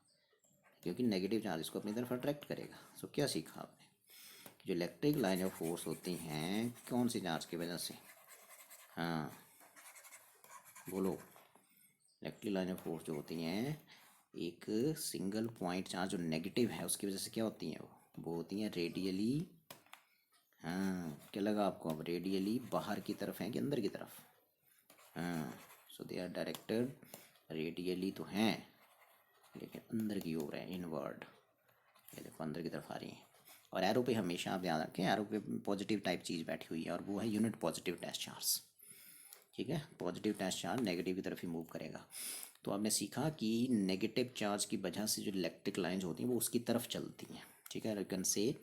क्योंकि नेगेटिव चार्ज इसको अपनी तरफ अट्रैक्ट करेगा। सो क्या सीखा आपने कि जो इलेक्ट्रिक लाइन ऑफ फोर्स होती हैं कौन सी चार्ज की वजह से, हाँ बोलो, इलेक्ट्रिक लाइन ऑफ फोर्स जो होती हैं एक सिंगल पॉइंट चार्ज जो नेगेटिव है उसकी वजह से क्या होती हैं, वो होती हैं रेडियली, हाँ क्या लगा आपको, अब रेडियली बाहर की तरफ है कि अंदर की तरफ, हाँ सो दे आर डायरेक्टेड रेडियली तो हैं लेकिन अंदर की ओर है, इनवर्ड। ये देखो अंदर की तरफ आ रही हैं, और एरो पे हमेशा आप याद रखें एरो पे पॉजिटिव टाइप चीज़ बैठी हुई है और वो है यूनिट पॉजिटिव टेस्ट चार्ज। ठीक है, पॉजिटिव टेस्ट चार्ज नेगेटिव की तरफ ही मूव करेगा। तो आपने सीखा कि नेगेटिव चार्ज की वजह से जो इलेक्ट्रिक लाइंस होती हैं वो उसकी तरफ चलती हैं। ठीक है, यू कैन से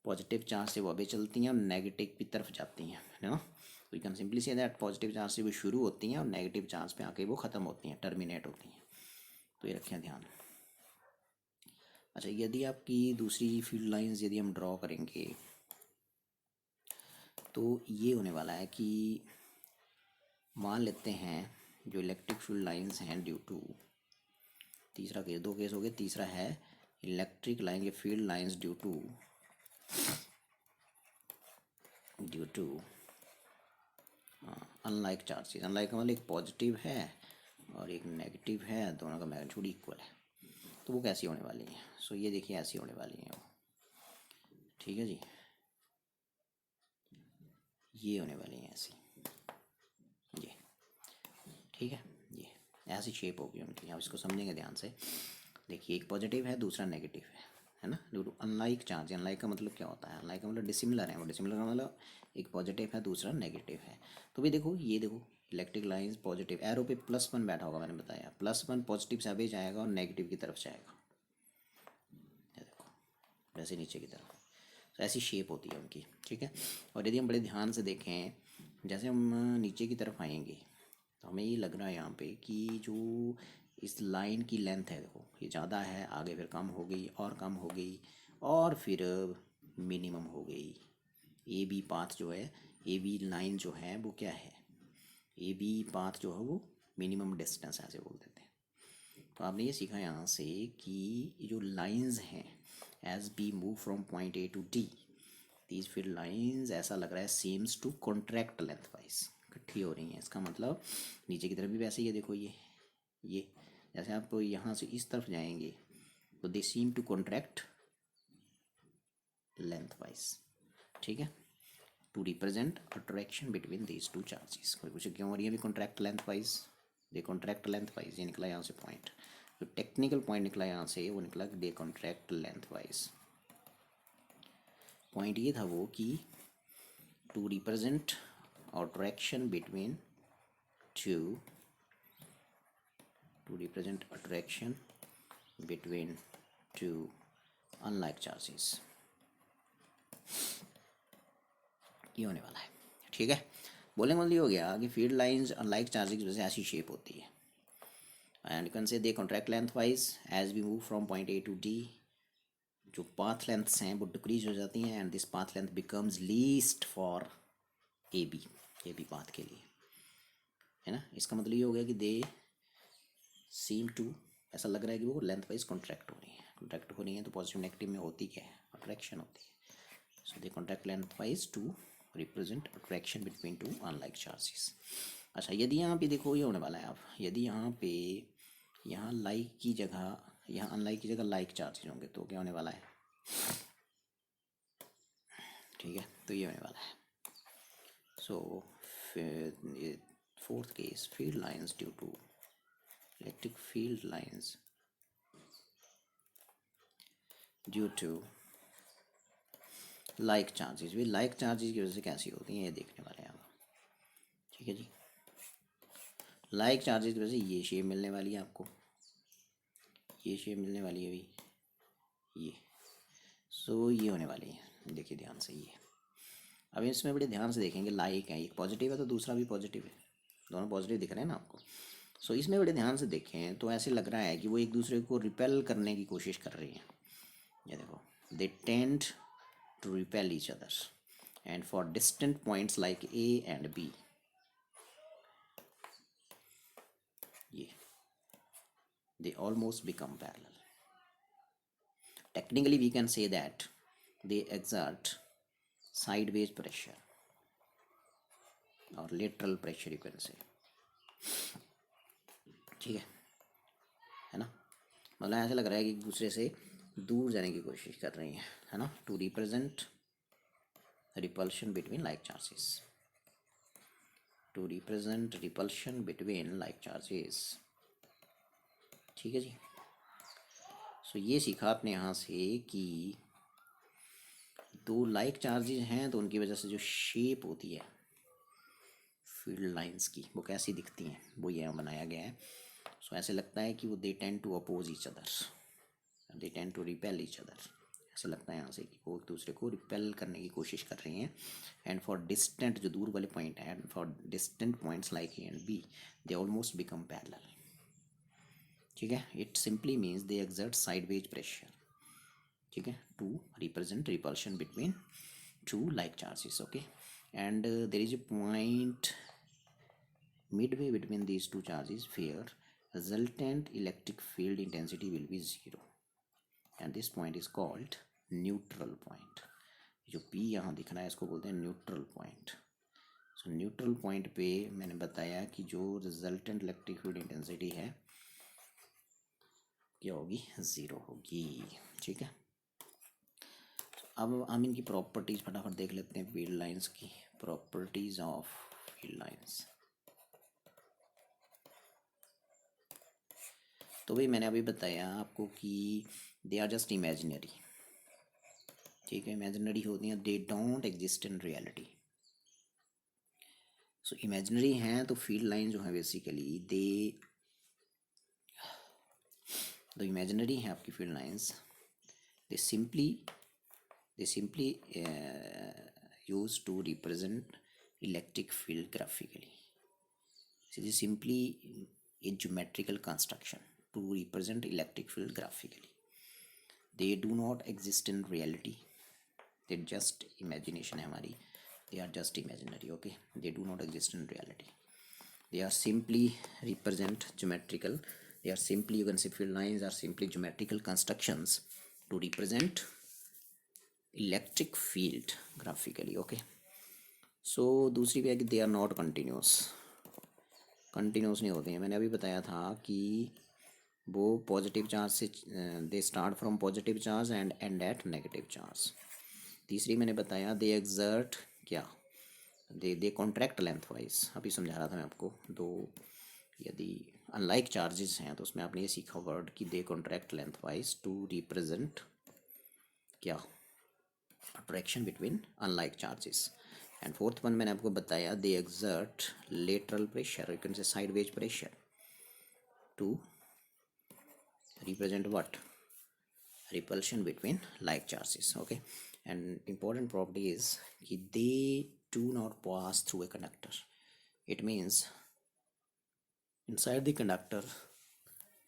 पॉजिटिव चार्ज से वो आगे चलती हैं और नेगेटिव की तरफ जाती हैं, है ना। तो you can simply say that positive charge से वो शुरू होती हैं और नेगेटिव चार्ज पे आके वो ख़त्म होती हैं, टर्मिनेट होती हैं। तो ये रखें ध्यान। अच्छा, यदि आपकी दूसरी फील्ड लाइंस यदि हम ड्रॉ करेंगे तो ये होने वाला है कि मान लेते हैं जो इलेक्ट्रिक फील्ड लाइंस हैं ड्यू टू, तीसरा केस, दो केस हो गए, तीसरा है इलेक्ट्रिक लाइन के field lines due to unlike charges. Unlike का मतलब एक पॉजिटिव है और एक नेगेटिव है, दोनों का मैग्नीट्यूड इक्वल है। तो वो कैसी होने वाली हैं? सो ये देखिए ऐसी होने वाली हैं वो, ठीक है जी, ये होने वाली हैं ऐसी, ये ठीक है, ये ऐसी शेप होगी उनकी। अब इसको समझेंगे ध्यान से। देखिए एक पॉजिटिव है, दूसरा नेगेटिव है ना। अनलाइक चार्ज, अनलाइक का मतलब क्या होता है? अनलाइक का मतलब डिसिमिलर है, वो डिसिमिलर का मतलब एक पॉजिटिव है दूसरा नेगेटिव है। तो भी देखो, ये देखो इलेक्ट्रिक लाइंस पॉजिटिव, एरो पे +1 बैठा होगा, मैंने बताया +1 पॉजिटिव से आगे जाएगा और नेगेटिव की तरफ जाएगा, ये देखो वैसे नीचे की तरफ। तो ऐसी शेप होती है उनकी, ठीक है। और यदि हम बड़े ध्यान से देखें, जैसे हम नीचे की तरफ आएंगे तो हमें ये लग रहा है यहाँ पे कि जो इस लाइन की लेंथ है, देखो ये ज़्यादा है, आगे फिर कम हो गई और कम हो गई और फिर मिनिमम हो गई। ए बी पाथ जो है, ए बी लाइन जो है वो क्या है, ए बी पाथ जो है वो मिनिमम डिस्टेंस ऐसे बोल देते हैं। तो आपने ये सीखा यहाँ से कि ये जो लाइंस हैं, as we move from point A to D, these field lines ऐसा लग रहा है seems to contract length wise, इकट्ठी हो रही हैं। इसका मतलब नीचे की तरफ भी वैसे ही है, देखो ये जैसे आप यहाँ से इस तरफ जाएंगे तो they seem to contract length wise, ठीक है, to represent attraction between these two charges. कोई पूछे क्यों हो रही है अभी contract length wise? They contract length wise, ये निकला यहाँ से पॉइंट, जो टेक्निकल पॉइंट निकला यहाँ से वो निकला they contract length wise. Point ये था वो कि to represent attraction between two, to represent attraction between two unlike charges, ये होने वाला है, ठीक है। बोलने मतलब ये हो गया कि फील्ड लाइंस अनलाइक चार्जेस की वजह से ऐसी शेप होती है। And you can say they contract length wise as we move from point A to D, जो पाथ लेंथ्स हैं वो डिक्रीज हो जाती हैं and this path length becomes least for A B path के लिए, है ना। इसका मतलब ये हो गया कि दे सीम टू, ऐसा लग रहा है कि वो लेंथ वाइज कॉन्ट्रैक्ट हो रही है। कॉन्ट्रैक्ट हो रही है तो पॉजिटिव नेगेटिव में होती क्या है? अट्रैक्शन होती है। So they contract length wise to represent attraction between two unlike charges. अच्छा, यदि यहाँ पे देखो ये होने वाला है, अब यदि यहाँ पे यहाँ लाइक की जगह, यहाँ अनलाइक की जगह लाइक चार्जेस होंगे तो क्या होने वाला है? ठीक है, तो ये होने वाला है। So fourth case, field lines due to electric field lines due to like charges. वे लाइक चार्जेस की वजह से कैसी होती हैं ये देखने वाले हैं आप, ठीक है जी। लाइक चार्जेस की वजह से ये शेप मिलने वाली है आपको, ये शेप मिलने वाली है अभी, ये सो ये होने वाली है, देखिए ध्यान से ये। अब इसमें बड़े ध्यान से देखेंगे, लाइक है, एक पॉजिटिव है तो दूसरा भी पॉजिटिव है, दोनों पॉजिटिव दिख रहे हैं ना आपको। सो इसमें बड़े ध्यान से देखें तो ऐसे लग रहा है कि वो एक दूसरे को रिपेल करने की कोशिश कर रही हैं। ये देखो, they tend to repel each other and for distant points like A and B, ये they almost become parallel. Technically we can say that they exert sideways pressure or lateral pressure you can say, ठीक है ना। मतलब ऐसा लग रहा है कि एक दूसरे से दूर जाने की कोशिश कर रही हैं, है ना, to represent repulsion between like charges, to represent repulsion between like charges, ठीक है जी। सो ये सीखा आपने यहाँ से कि दो लाइक चार्जेस हैं तो उनकी वजह से जो शेप होती है फील्ड लाइंस की वो कैसी दिखती हैं, वो यहाँ बनाया गया है। सो ऐसे लगता है कि वो they tend to oppose each other, they tend to repel each other, ऐसे लगता है यहाँ से कि वो एक दूसरे को रिपेल करने की कोशिश कर रही हैं। एंड फॉर डिस्टेंट, जो दूर वाले पॉइंट हैं, and for distant points like A and B they almost become parallel, ठीक है। It simply means they exert sideways pressure, ठीक है, to represent repulsion between two like charges. Okay, and there is a point midway between these two charges where resultant electric field intensity will be zero, and this point is called neutral point. जो P यहाँ दिख रहा है इसको बोलते हैं neutral point. सो neutral point पे मैंने बताया कि जो रिजल्टेंट इलेक्ट्रिक फील्ड इंटेंसिटी है क्या होगी, ज़ीरो होगी. ठीक है, अब हम इनकी प्रॉपर्टीज़ फटाफट देख लेते हैं. फील्ड लाइंस की प्रॉपर्टीज़ ऑफ फील्ड लाइंस. तो भाई मैंने अभी बताया आपको कि दे आर जस्ट इमेजिनरी. ठीक है, इमेजिनरी होती हैं, they don't exist in reality. So imaginary हैं तो फील्ड लाइन जो है बेसिकली दे इमेजिनरी हैं आपकी field lines. They simply use to represent electric field graphically. This is simply a geometrical construction to represent electric field graphically. They do not exist in reality. They just imagination है हमारी. They are just imaginary. Okay, they do not exist in reality. They are simply represent geometrical. They are simply, you can say field lines are simply geometrical constructions to represent electric field graphically. Okay. So दूसरी भी है कि they are not continuous. Continuous नहीं होती हैं. मैंने अभी बताया था कि वो पॉजिटिव चार्ज से they start from positive charge and end at negative charge. तीसरी मैंने बताया दे एग्जर्ट क्या, दे कॉन्ट्रैक्ट लेंथ वाइज. अभी समझा रहा था मैं आपको. दो यदि अनलाइक चार्जेस हैं तो उसमें आपने ये सीखा वर्ड कि they contract length wise to represent क्या, attraction between unlike charges. And fourth one मैंने आपको बताया they exert lateral pressure, you can say sideways pressure to represent what, repulsion between like charges. Okay, and important property is कि they do not pass through a conductor. It means inside the conductor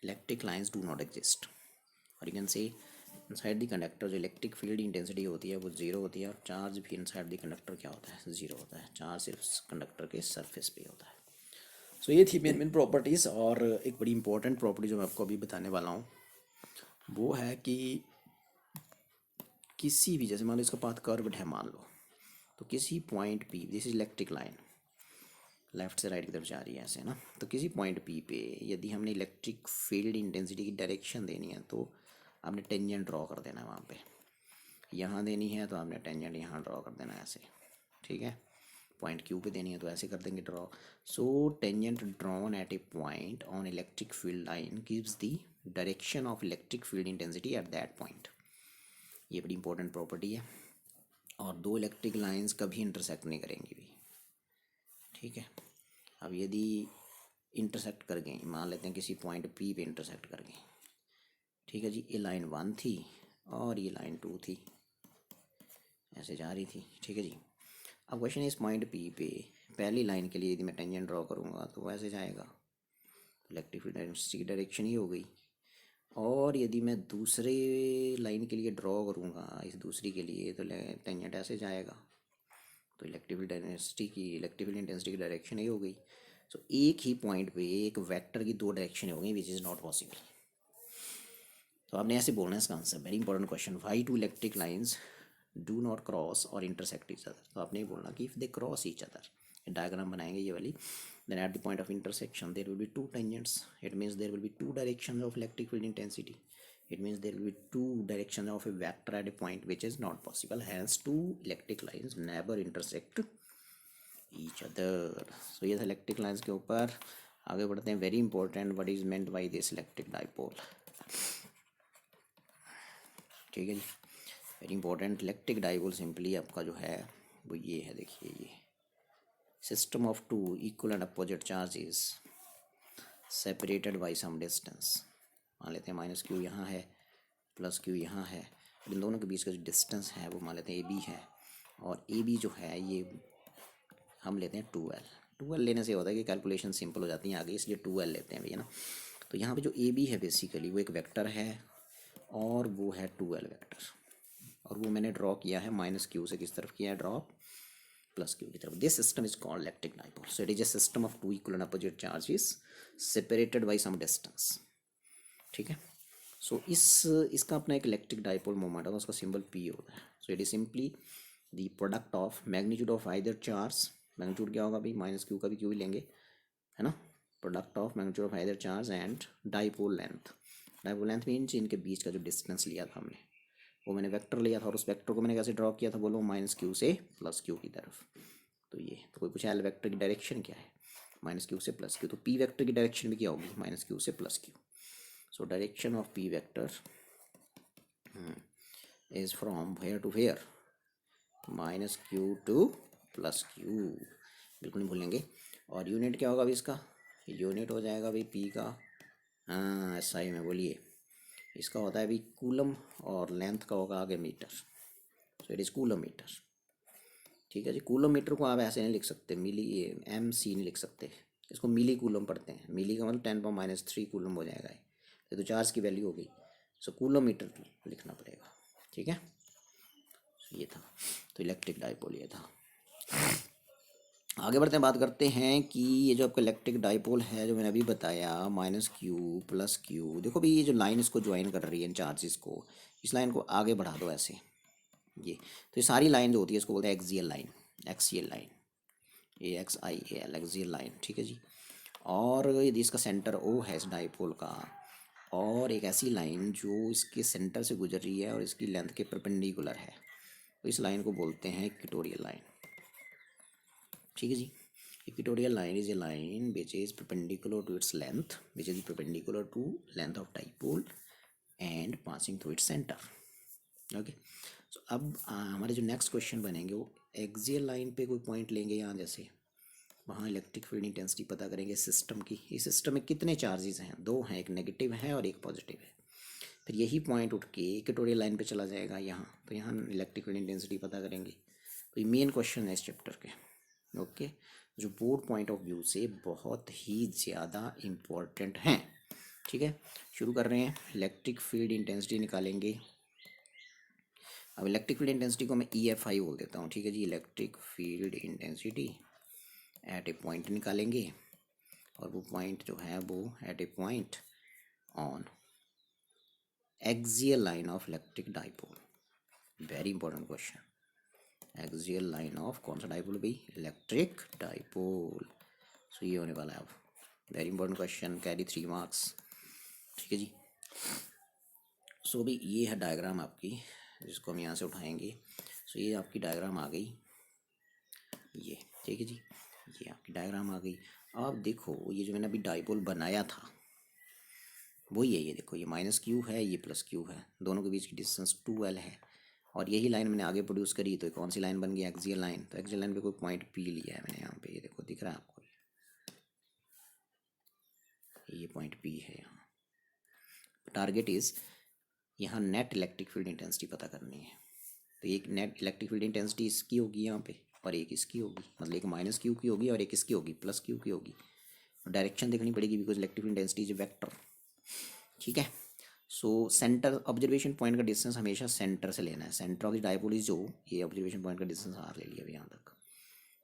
electric lines do not exist, or you can say inside the conductor जो electric field intensity होती है वो zero होती है, और charge भी inside the conductor क्या होता है, ज़ीरो होता है. चार्ज सिर्फ कंडक्टर के सरफेस पे होता है. सो ये थी मेन प्रॉपर्टीज़. और एक बड़ी इंपॉर्टेंट प्रॉपर्टी जो मैं आपको अभी बताने वाला हूँ वो है कि किसी भी, जैसे मान लो इसका पाथ कर्व्ड है मान लो, तो किसी point P, this is electric line left से राइट की तरफ जा रही है ऐसे ना, तो किसी पॉइंट पी पे यदि हमने इलेक्ट्रिक फील्ड इंटेंसिटी की डायरेक्शन देनी है तो आपने टेंजेंट ड्रॉ कर देना है वहाँ पे. यहाँ देनी है तो आपने टेंजेंट यहाँ ड्रॉ कर देना है ऐसे. ठीक है, पॉइंट क्यू पे देनी है तो ऐसे कर देंगे draw. So tangent drawn at a point on electric field line gives the direction of electric field intensity at that point. ये बड़ी इंपॉर्टेंट प्रॉपर्टी है. और दो इलेक्ट्रिक लाइंस कभी इंटरसेक्ट नहीं करेंगी भी. ठीक है, अब यदि इंटरसेक्ट कर गई, मान लेते हैं किसी पॉइंट पी पे इंटरसेक्ट कर गई. ठीक है जी, ये लाइन 1 थी और ये लाइन 2 थी, ऐसे जा रही थी. ठीक है जी, अब क्वेश्चन है इस पॉइंट पी पे पहली लाइन के लिए यदि मैं टेंजेंट ड्रॉ करूँगा तो ऐसे जाएगा, इलेक्ट्रिक फील्ड इंटेंसिटी की डायरेक्शन ही हो गई. और यदि मैं दूसरे लाइन के लिए ड्रॉ करूँगा, इस दूसरी के लिए, तो टेंजेंट ऐसे जाएगा, तो इलेक्ट्रिक फील्ड इंटेंसिटी की डायरेक्शन ही हो गई. सो एक ही पॉइंट पे एक वेक्टर की दो डायरेक्शन हो गई, विच इज़ नॉट पॉसिबल. तो आपने ऐसे बोलना है इसका answer. Very important question. Why two electric lines do not cross और इंटरसेक्ट ईच अदर. तो आपने बोलना कि if they cross each other, diagram बनाएंगे ये वाली, then at the point of intersection there will be two tangents. It means there will be two directions of electric field intensity. It means there will be two directions of a vector at a point, which is not possible. Hence two electric lines never intersect each other. So ये था electric lines के ऊपर. आगे बढ़ते हैं. Very important, what is meant by this electric dipole. ठीक है जी, very important. Electric dipole simply आपका जो है वो ये है, देखिए ये system of two equal and opposite charges separated by some distance. मान लेते हैं माइनस क्यू यहाँ है, प्लस क्यू यहाँ है, इन दोनों के बीच का जो डिस्टेंस है वो मान लेते हैं ए बी है. और ए बी जो है ये हम लेते हैं 2L. 2L लेने से होता है कि कैलकुलेशन सिंपल हो जाती है आगे, इसलिए 2L लेते हैं भैया ना. तो यहाँ पे जो ए बी है बेसिकली वो एक वेक्टर है, और वो है 2L वेक्टर, और वो मैंने ड्रॉ किया है माइनस क्यू से किस तरफ किया है ड्रॉ, प्लस क्यू की तरफ. This system is called electric dipole. So it is a system of two equal and opposite charges separated by some distance. ठीक है. सो इसका अपना एक इलेक्ट्रिक डाइपोल मोमेंट है, उसका सिंबल पी होता है. सो it is simply the product of magnitude of either charge. Magnitude क्या होगा भाई, माइनस क्यू का भी क्यू ही लेंगे, है ना. Product of magnitude of either charge and dipole length. Dipole length means इनके बीच का जो डिस्टेंस लिया था हमने, वो मैंने वेक्टर लिया था, और उस वेक्टर को मैंने कैसे ड्रॉ किया था, बोलो माइनस क्यू से प्लस क्यू की तरफ. तो ये तो कोई पूछा एल वेक्टर की डायरेक्शन क्या है, माइनस क्यू से प्लस क्यू, तो पी वेक्टर की डायरेक्शन भी क्या होगी, माइनस क्यू से plus Q. So direction of P vector is from where to where, minus Q to plus Q, बिल्कुल नहीं भूलेंगे. और यूनिट क्या होगा अभी इसका, यूनिट हो जाएगा भाई पी का, हाँ ऐसा ही में बोलिए, इसका होता है अभी कूलम, और लेंथ का होगा आगे metre. So it is coulomb metre. ठीक है जी. कूलोमीटर को आप ऐसे नहीं लिख सकते, मिली एम सी नहीं लिख सकते, इसको मिली कूलम पढ़ते हैं. मिली का मतलब 10⁻³ कूलम हो जाएगा, ये तो चार्ज की वैल्यू हो गई. सो कूलोमीटर लिखना पड़ेगा. ठीक है. ये था तो इलेक्ट्रिक डाइपोल ये था. आगे बढ़ते हैं, बात करते हैं कि ये जो आपका इलेक्ट्रिक डाइपोल है जो मैंने अभी बताया, माइनस क्यू प्लस क्यू. देखो भाई ये जो लाइन इसको ज्वाइन कर रही है इन चार्जेस को, इस लाइन को आगे बढ़ा दो ऐसे, ये तो ये सारी लाइन जो होती है इसको बोलते हैं axial line. Axial line, AXIAL axial line. ठीक है जी. और यदि इसका सेंटर O है इस डाइपोल का, और एक ऐसी लाइन जो इसके सेंटर से गुजर रही है और इसकी लेंथ के परपेंडिकुलर है, तो इस लाइन को बोलते हैं इक्वेटोरियल लाइन. ठीक है जी. Equatorial line is a line which is perpendicular to its length, which is perpendicular to length of dipole and passing through its centre. Okay. So अब हमारे जो नेक्स्ट क्वेश्चन बनेंगे वो एक्सियल लाइन पे कोई पॉइंट लेंगे यहाँ, जैसे वहाँ इलेक्ट्रिक फील्ड इंटेंसिटी पता करेंगे सिस्टम की. इस सिस्टम में कितने चार्जेस हैं, दो हैं, एक नेगेटिव है और एक पॉजिटिव है. फिर यही पॉइंट उठ के इक्वेटोरियल लाइन पे चला जाएगा यहाँ, तो यहाँ इलेक्ट्रिक फील्ड इंटेंसिटी पता करेंगे. तो ये मेन क्वेश्चन है इस चैप्टर के. ओके. जो बोर्ड पॉइंट ऑफ व्यू से बहुत ही ज़्यादा इम्पोर्टेंट हैं. ठीक है. शुरू कर रहे हैं. इलेक्ट्रिक फील्ड इंटेंसिटी निकालेंगे. अब इलेक्ट्रिक फील्ड इंटेंसिटी को मैं EFI बोल देता हूँ. ठीक है जी. Electric field intensity at a point निकालेंगे, और वो पॉइंट जो है वो at a point on axial line of electric dipole. Very important question. Axial line of कौन सा डाइपोल भाई, इलेक्ट्रिक डाइपोल. सो ये होने वाला है अब. Very important question, carry 3 marks. ठीक है जी. सो भाई ये है डायग्राम आपकी, जिसको हम यहाँ से उठाएंगे. सो ये आपकी डायग्राम आ गई, ये. ठीक है जी. ये आपकी डायग्राम आ गई. अब देखो ये जो मैंने अभी डाइपोल बनाया था वही है. ये देखो ये माइनस क्यू है, ये प्लस क्यू है, दोनों के बीच की डिस्टेंस 2L है. और यही लाइन मैंने आगे प्रोड्यूस करी, तो कौन सी लाइन बन गई, एक्सियल लाइन. तो एक्सियल लाइन पे कोई पॉइंट P लिया है मैंने यहाँ पे, ये देखो दिख रहा है आपको, ये पॉइंट P है यहाँ. टारगेट इज यहाँ नेट इलेक्ट्रिक फील्ड इंटेंसिटी पता करनी है. तो एक नेट इलेक्ट्रिक फील्ड इंटेंसिटी इसकी होगी यहाँ पे, और एक इसकी होगी, मतलब एक माइनस क्यू की होगी और एक इसकी होगी प्लस क्यू की होगी. डायरेक्शन देखनी पड़ेगी because electric field intensity is vector. ठीक है. सो सेंटर ऑब्जर्वेशन पॉइंट का डिस्टेंस हमेशा सेंटर से लेना है. Centre of the dipole is जो, ये ऑब्जर्वेशन पॉइंट का डिस्टेंस R ले लिया अभी यहाँ तक.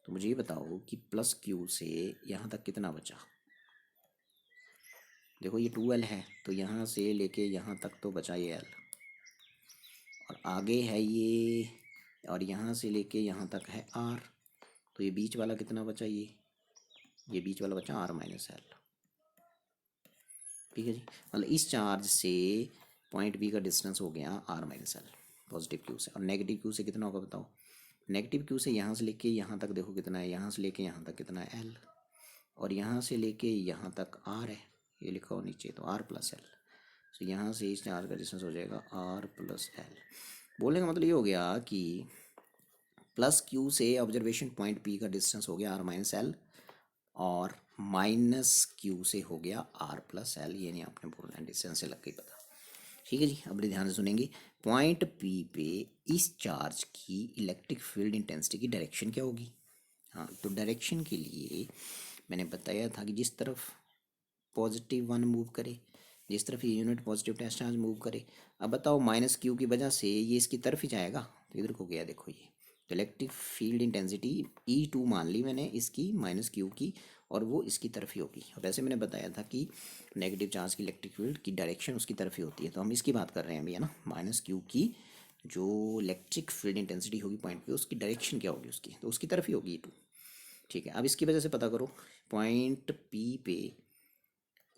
तो मुझे ये बताओ कि प्लस क्यू से यहाँ तक कितना बचा. देखो ये 2L है, तो यहाँ से लेके यहाँ तक तो बचा ये L, और आगे है ये, और यहाँ से लेके यहाँ तक है R. तो ये बीच वाला कितना बचा, ये बीच वाला बचा R-L. ठीक है जी. मतलब इस चार्ज से पॉइंट B का डिस्टेंस हो गया R-L पॉजिटिव क्यू से. और नेगेटिव क्यू से कितना होगा बताओ. नेगेटिव क्यू से यहाँ से लेके यहाँ तक देखो कितना है, यहाँ से लेके यहाँ तक कितना है L, और यहाँ से लेके यहाँ तक R है, ये लिखा हो नीचे, तो R+L. तो यहाँ से इस चार्ज का डिस्टेंस हो जाएगा R+L. बोलने का मतलब ये हो गया कि प्लस क्यू से ऑब्जर्वेशन पॉइंट P का डिस्टेंस हो गया R-L, और माइनस क्यू से हो गया R+L. ये नहीं आपने बोलना है, डिस्टेंस से लग गई पता. ठीक है जी. अब ध्यान से सुनेंगे. पॉइंट P पे इस चार्ज की इलेक्ट्रिक फील्ड इंटेंसिटी की डायरेक्शन क्या होगी. हाँ, तो डायरेक्शन के लिए मैंने बताया था कि जिस तरफ +1 मूव करे, जिस तरफ ये unit positive test charge move करे। अब बताओ माइनस क्यू की वजह से ये इसकी तरफ ही जाएगा, तो इधर को गया देखो ये। तो इलेक्ट्रिक फील्ड इंटेंसिटी E2 मान ली मैंने इसकी माइनस क्यू की, और वो इसकी तरफ ही होगी। अब ऐसे मैंने बताया था कि नेगेटिव चार्ज की इलेक्ट्रिक फील्ड की डायरेक्शन उसकी तरफ ही होती है, तो हम इसकी बात कर रहे हैं अभी, है ना। माइनस क्यू की जो इलेक्ट्रिक फील्ड इंटेंसिटी होगी पॉइंट पे, उसकी डायरेक्शन क्या होगी उसकी, तो उसकी तरफ ही होगी E2। ठीक है, अब इसकी वजह से पता करो पॉइंट P पे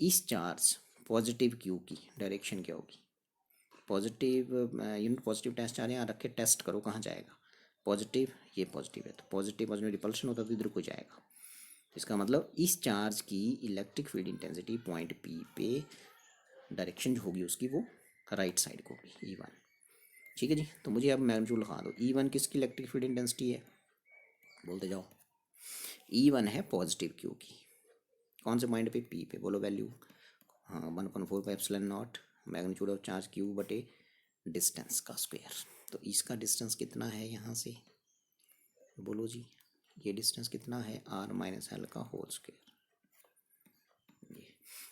इस चार्ज पॉजिटिव क्यू की डायरेक्शन क्या होगी। Positive unit positive test charge यहाँ रख के टेस्ट करो कहाँ जाएगा। पॉजिटिव, ये पॉजिटिव है तो पॉजिटिव पॉजिटिव रिपल्शन होता है तो इधर को जाएगा। इसका मतलब इस चार्ज की electric field intensity point P पे डायरेक्शन जो होगी उसकी वो राइट साइड को होगी E1। ठीक है जी, तो मुझे अब मैग्नीट्यूड लिखा दो। E1 किसकी इलेक्ट्रिक फील्ड इंटेंसिटी है, बोलते जाओ। E1 है पॉजिटिव क्यू की, कौन से पॉइंट पे, P पे, बोलो वैल्यू। हाँ 1/4 pi epsilon not magnitude of charge Q बटे डिस्टेंस का स्क्वायर। तो इसका डिस्टेंस कितना है यहाँ से, बोलो जी। ये डिस्टेंस कितना है, R-L का होल स्क्वायर।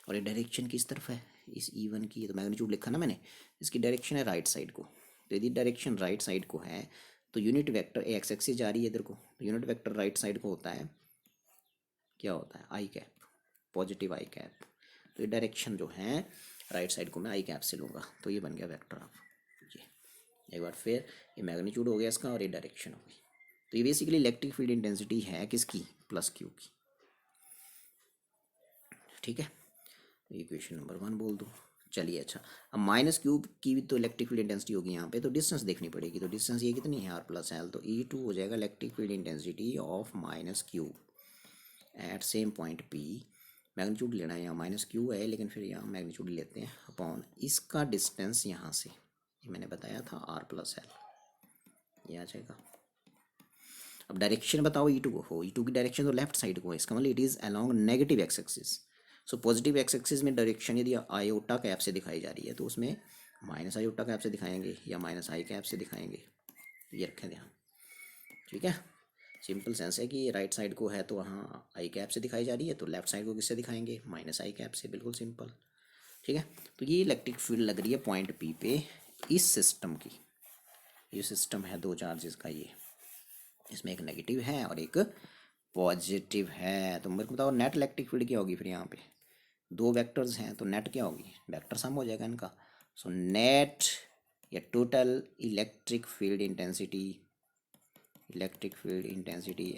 और ये डायरेक्शन किस तरफ है, इस E1 की, तो मैग्नीट्यूड लिखा ना मैंने, इसकी डायरेक्शन है राइट साइड को। तो यदि डायरेक्शन राइट साइड को है तो यूनिट वेक्टर एक्स एक्सिस जा रही है इधर को, तो यूनिट वेक्टर राइट साइड को होता है, क्या होता है, आई कैप, पॉजिटिव आई कैप। तो ये डायरेक्शन जो है राइट साइड को मैं आई कैप से लूँगा, तो ये बन गया वेक्टर ऑफ ये। एक बार फिर ये मैग्नीट्यूड हो गया इसका और ये डायरेक्शन हो गई। तो ये बेसिकली इलेक्ट्रिक फील्ड इंटेंसिटी है किसकी, प्लस क्यू की। ठीक है, इक्वेशन नंबर 1 बोल दो। चलिए अच्छा, अब माइनस क्यूब की भी तो इलेक्ट्रिक फील्ड इंटेंसिटी होगी यहाँ पे, तो डिस्टेंस देखनी पड़ेगी। तो डिस्टेंस ये कितनी है, R+L, तो E2 हो जाएगा electric field intensity of minus Q at same point P। Magnitude लेना है यहाँ, माइनस क्यू है लेकिन फिर यहाँ मैग्नीट्यूड लेते हैं अपॉन इसका डिस्टेंस यहाँ से, ये मैंने बताया था R+L, ये आ जाएगा। अब डायरेक्शन बताओ E2 को हो, E2 की डायरेक्शन तो लेफ्ट साइड को है, इसका मतलब it is along negative x axis. So positive x axis में डायरेक्शन यदि आयोटा कैप से दिखाई जा रही है तो उसमें माइनस आयोटा कैप से दिखाएंगे या माइनस आई कैप से दिखाएंगे, ये रखें ध्यान। ठीक है, सिंपल सेंस है कि राइट साइड को है तो वहाँ आई कैप से दिखाई जा रही है, तो लेफ्ट साइड को किससे दिखाएंगे, माइनस आई कैप से, बिल्कुल सिंपल। ठीक है, तो ये इलेक्ट्रिक फील्ड लग रही है पॉइंट P पे इस सिस्टम की। ये सिस्टम है दो चार्जेस का, ये इसमें एक नेगेटिव है और एक पॉजिटिव है। तो मेरे को बताओ नेट इलेक्ट्रिक फील्ड क्या होगी फिर यहाँ पे, दो वेक्टर्स हैं तो नेट क्या होगी, वेक्टर सम हो जाएगा इनका। सो नेट या total electric field intensity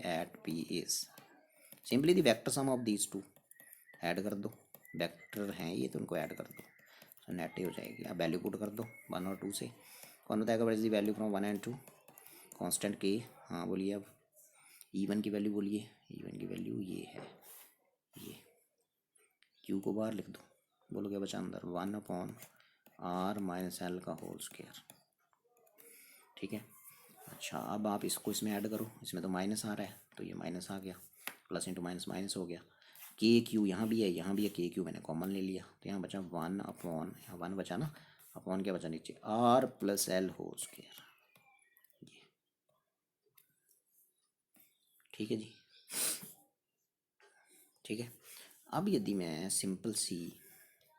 eight P is simply the vector sum of these two. Add कर दो, वेक्टर हैं ये तो उनको ऐड कर दो, सो नेट ही हो जाएगी। अब वैल्यू पुट कर दो 1 और 2 से, कौन बताएगा what is the value from 1 and 2, constant के। हाँ बोलिए अब, E1 की वैल्यू बोलिए, E1 की वैल्यू ये है, ये Q को बाहर लिख दो, बोलो क्या बचा अंदर, 1/R-L का होल स्क्वायर। ठीक है, अच्छा अब आप इसको इसमें ऐड करो, इसमें तो माइनस आ रहा है तो ये माइनस आ गया, प्लस इंटू माइनस माइनस हो गया। के क्यू यहाँ भी है, यहाँ भी है, के क्यू मैंने कॉमन ले लिया, तो यहाँ बचा 1 अपॉन, यहाँ 1 बचा ना, अपॉन क्या बचा नीचे, R+L होल स्क्वायर। ठीक है जी, ठीक है। अब यदि मैं सिंपल सी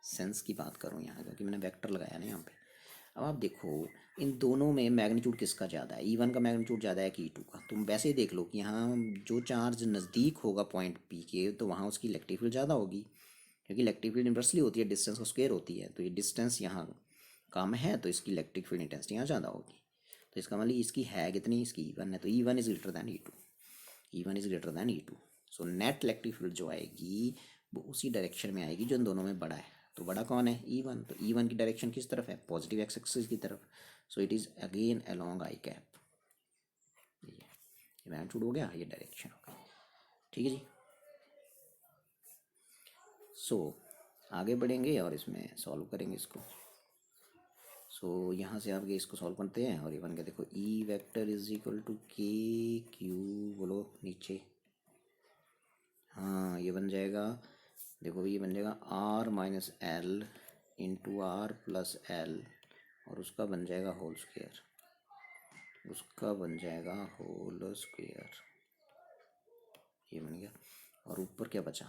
सेंस की बात करूँ यहाँ, क्योंकि मैंने वेक्टर लगाया ना यहाँ पे, अब आप देखो इन दोनों में मैग्नीट्यूड किसका ज़्यादा है, E1 का मैग्नीट्यूड ज़्यादा है कि E2 का। तुम वैसे ही देख लो कि यहाँ जो चार्ज नज़दीक होगा पॉइंट P के तो वहाँ उसकी इलेक्ट्रिक फील्ड ज़्यादा होगी, क्योंकि इलेक्ट्रिक फील्ड इन्वर्सली होती है डिस्टेंस का स्क्वायर होती है। तो ये डिस्टेंस यहाँ कम है तो इसकी इलेक्ट्रिक फील्ड इंटेंसिटी यहाँ ज़्यादा होगी। तो इसका मतलब इसकी है कितनी, इसकी E1 है, तो E1 is greater than E2, E1 is greater than E2। So net electric field जो आएगी वो उसी डायरेक्शन में आएगी जो इन दोनों में बड़ा है। तो बड़ा कौन है, E1, तो E1 की डायरेक्शन किस तरफ है, पॉजिटिव एक्स एक्सिस की तरफ। सो it is again along I cap, ये मैग्नीट्यूड हो गया, ये डायरेक्शन हो गई। ठीक है जी, सो आगे बढ़ेंगे और इसमें सॉल्व करेंगे इसको। सो यहाँ से आगे इसको सॉल्व करते हैं और ये बन गया देखो, E vector is equal to K Q, बोलो नीचे, हाँ ये बन जाएगा, देखो ये बन जाएगा R-L इंटू R+L, और उसका बन जाएगा होल स्क्वायर, उसका बन जाएगा होल स्क्वायर, ये बन गया। और ऊपर क्या बचा,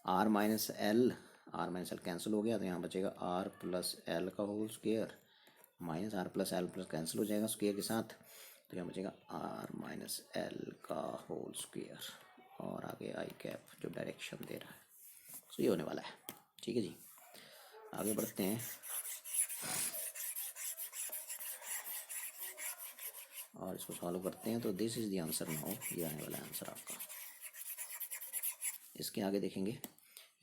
R-L are minus L cancel हो गया, तो यहाँ बचेगा आर प्लस एल का whole square minus R plus L plus cancel हो जाएगा स्क्वायर के साथ, तो यहाँ बचेगा आर माइनस एल का होल स्क्वायर और आगे आई कैप जो डायरेक्शन दे रहा है। तो ये होने वाला है। ठीक है जी, आगे बढ़ते हैं और इसको सॉल्व करते हैं। तो this is the answer now, ये आने वाला है आंसर आपका। इसके आगे देखेंगे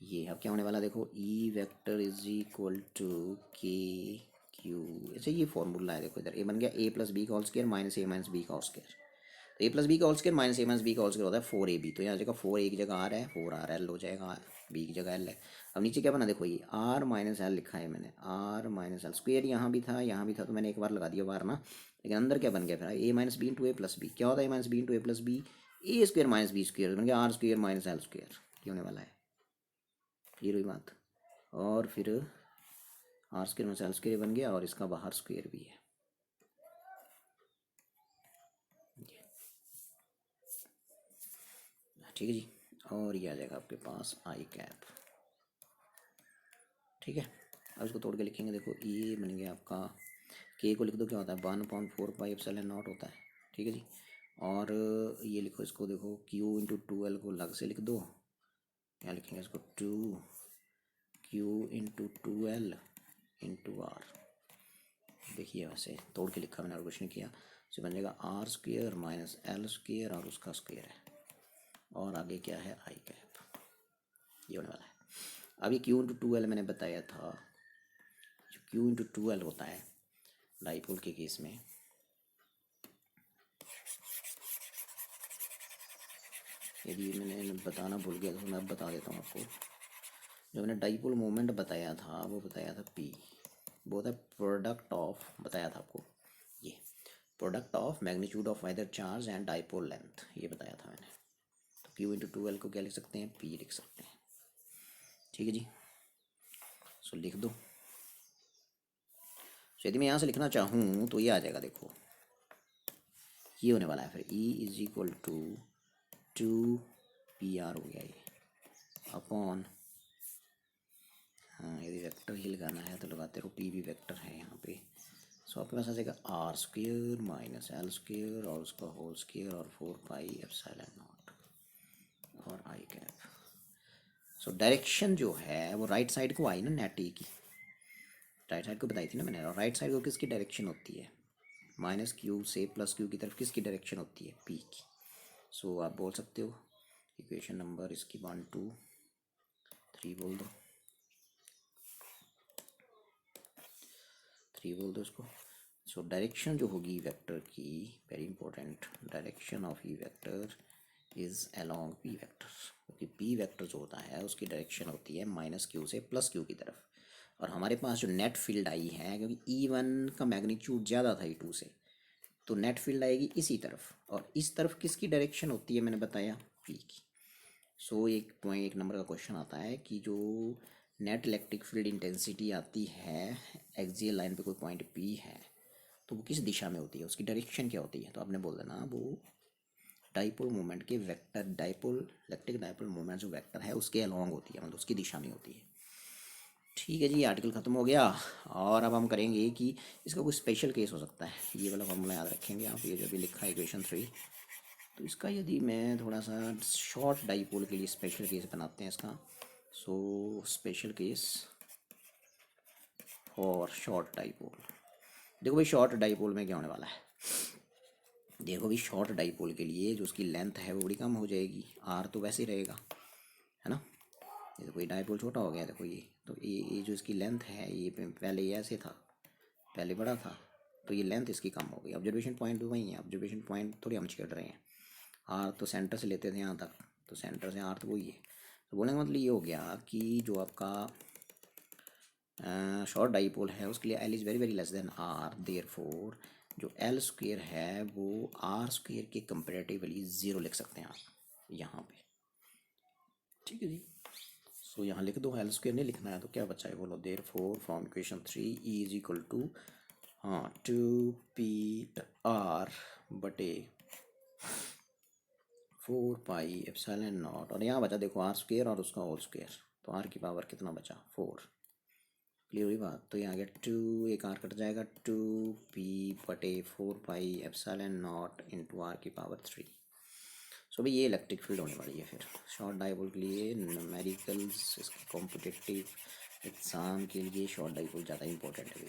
ये अब क्या होने वाला, देखो E vector is equal to K Q. अच्छा ये फॉर्मूला है, देखो इधर ए बन गया ए प्लस बी का whole square minus A minus B का होल स्क्वायर। तो ए प्लस बी का whole square minus A minus B का होल स्क्वायर होता है 4ab। तो यहाँ जगह 4 एक जगह आर है, 4r हो जाएगा, बी की जगह एल है। अब नीचे क्या बना, देखो ये आर माइनस एल लिखा है मैंने, आर माइनस एल स्क्वायर यहाँ भी था यहाँ भी था, तो मैंने एक बार लगा दिया बार ना, लेकिन अंदर क्या बन गया फिर A minus B into A plus B. क्या होता है A minus B into A plus B, A square minus B square बन गया R square minus L square. ये होने वाला है, क्लियर हुई बात। और फिर R square minus L square बन गया और इसका बाहर स्क्वायर भी है। ठीक है जी, और ये आ जाएगा आपके पास आई कैप। ठीक है, अब इसको तोड़ के लिखेंगे, देखो ये बन गया आपका, के को लिख दो क्या होता है 1/4πε0 होता है। ठीक है जी, और ये लिखो इसको, देखो Q इंटू 2L को अलग से लिख दो, यहाँ लिखेंगे इसको 2Q into 2L into are. देखिए वैसे तोड़ के लिखा मैंने और कुछ नहीं किया, तो बन जाएगा R square minus L square और उसका स्क्वायर है, और आगे क्या है आई कैप। ये होने वाला है। अब ये Q इंटू 2L मैंने बताया था, जो Q इंटू 2L होता है डाइपोल के केस में, यदि मैंने बताना भूल गया तो मैं अब बता देता हूँ आपको। जो मैंने डाइपोल मोमेंट बताया था वो बताया था P, वो होता है प्रोडक्ट ऑफ, बताया था आपको ये product of magnitude of either charge and dipole length, ये बताया था मैंने। तो Q इंटू 2L को क्या लिख सकते हैं, P लिख सकते हैं। ठीक है जी, सो लिख दो। तो यदि मैं यहाँ से लिखना चाहूँ तो ये आ जाएगा, देखो ये होने वाला है फिर E is equal to 2PR हो गया ये अपॉन, हाँ यदि वेक्टर ही लगाना है तो लगाते रहो, P भी वेक्टर है यहाँ पे। सो आपके पास आ जाएगा R square minus L square और उसका होल स्क्वायर और 4πε0 और आई कैप। सो डायरेक्शन जो है वो राइट साइड को आई ना, नेट ई की राइट साइड को बताई थी ना मैंने, और राइट साइड को किसकी डायरेक्शन होती है, माइनस क्यू से प्लस क्यू की तरफ किसकी डायरेक्शन होती है, पी की। सो आप बोल सकते हो इक्वेशन नंबर इसकी 1 2 3 बोल दो, 3 बोल दो इसको। सो डायरेक्शन जो होगी वेक्टर की, very important, direction of E vector is along P vector, क्योंकि पी वेक्टर जो होता है उसकी डायरेक्शन होती है माइनस क्यू से प्लस क्यू की तरफ। और हमारे पास जो नेट फील्ड आई है, क्योंकि E1 का मैग्नीट्यूड ज़्यादा था E2 से, तो नेट फील्ड आएगी इसी तरफ, और इस तरफ किसकी डायरेक्शन होती है मैंने बताया, पी की। सो एक पॉइंट, एक नंबर का क्वेश्चन आता है कि जो नेट इलेक्ट्रिक फील्ड इंटेंसिटी आती है एक्सियल लाइन पे कोई पॉइंट पी है, तो वो किस दिशा में होती है, उसकी डायरेक्शन क्या होती है। तो आपने बोल देना वो डाइपोल मोमेंट के vector, dipole electric dipole moment जो वेक्टर है उसके अलॉन्ग होती है, मतलब उसकी दिशा में होती है। ठीक है जी, आर्टिकल ख़त्म हो गया। और अब हम करेंगे कि इसका कोई स्पेशल केस हो सकता है, ये वाला फॉर्मूला याद रखेंगे आप, ये जो भी लिखा है इक्वेशन 3। तो इसका यदि मैं थोड़ा सा शॉर्ट डाइपोल के लिए स्पेशल केस बनाते हैं इसका। So special case for short dipole. देखो भाई शॉर्ट डाइपोल में क्या होने वाला है, देखो भाई शॉर्ट डाइपोल के लिए जो उसकी लेंथ है वो बड़ी कम हो जाएगी, आर तो वैसे ही रहेगा, है ना। ये देखो ये डाइपोल छोटा हो गया, देखो ये, तो ये जो इसकी लेंथ है, ये पहले ये ऐसे था, पहले बड़ा था, तो ये लेंथ इसकी कम हो गई। ऑब्जर्वेशन पॉइंट भी वही है, ऑब्जर्वेशन पॉइंट थोड़ी हम छेड़ रहे हैं, आर तो सेंटर से लेते थे यहाँ तक, तो सेंटर से आर तो वही है। तो बोलने का मतलब ये हो गया कि जो आपका शॉर्ट डाइपोल है उसके लिए L is very very less than R, therefore जो एल स्क्वायर है वो आर स्क्वायर के कंपेरेटिवली ज़ीरो लिख सकते हैं आप यहाँ पे। ठीक है जी, सो यहाँ लिख दो, एल स्क्वायर नहीं लिखना है तो क्या बचा है बोलो, therefore from equation 3 E is equal to, हाँ 2PR बटे 4πε0, और यहाँ बचा देखो आर स्क्वायर और उसका होल स्क्वायर, तो आर की पावर कितना बचा 4। क्लियर हुई बात। तो ये आ गया 2, एक आर कट जाएगा 2p/4πε0 इंटू आर की पावर 3। सो भाई ये इलेक्ट्रिक फील्ड होने वाली है फिर शॉर्ट डाइपोल के लिए। न्यूमेरिकल्स इसके कॉम्पिटिटिव एग्ज़ाम के लिए शॉर्ट डाइपोल ज़्यादा इंपॉर्टेंट है भाई।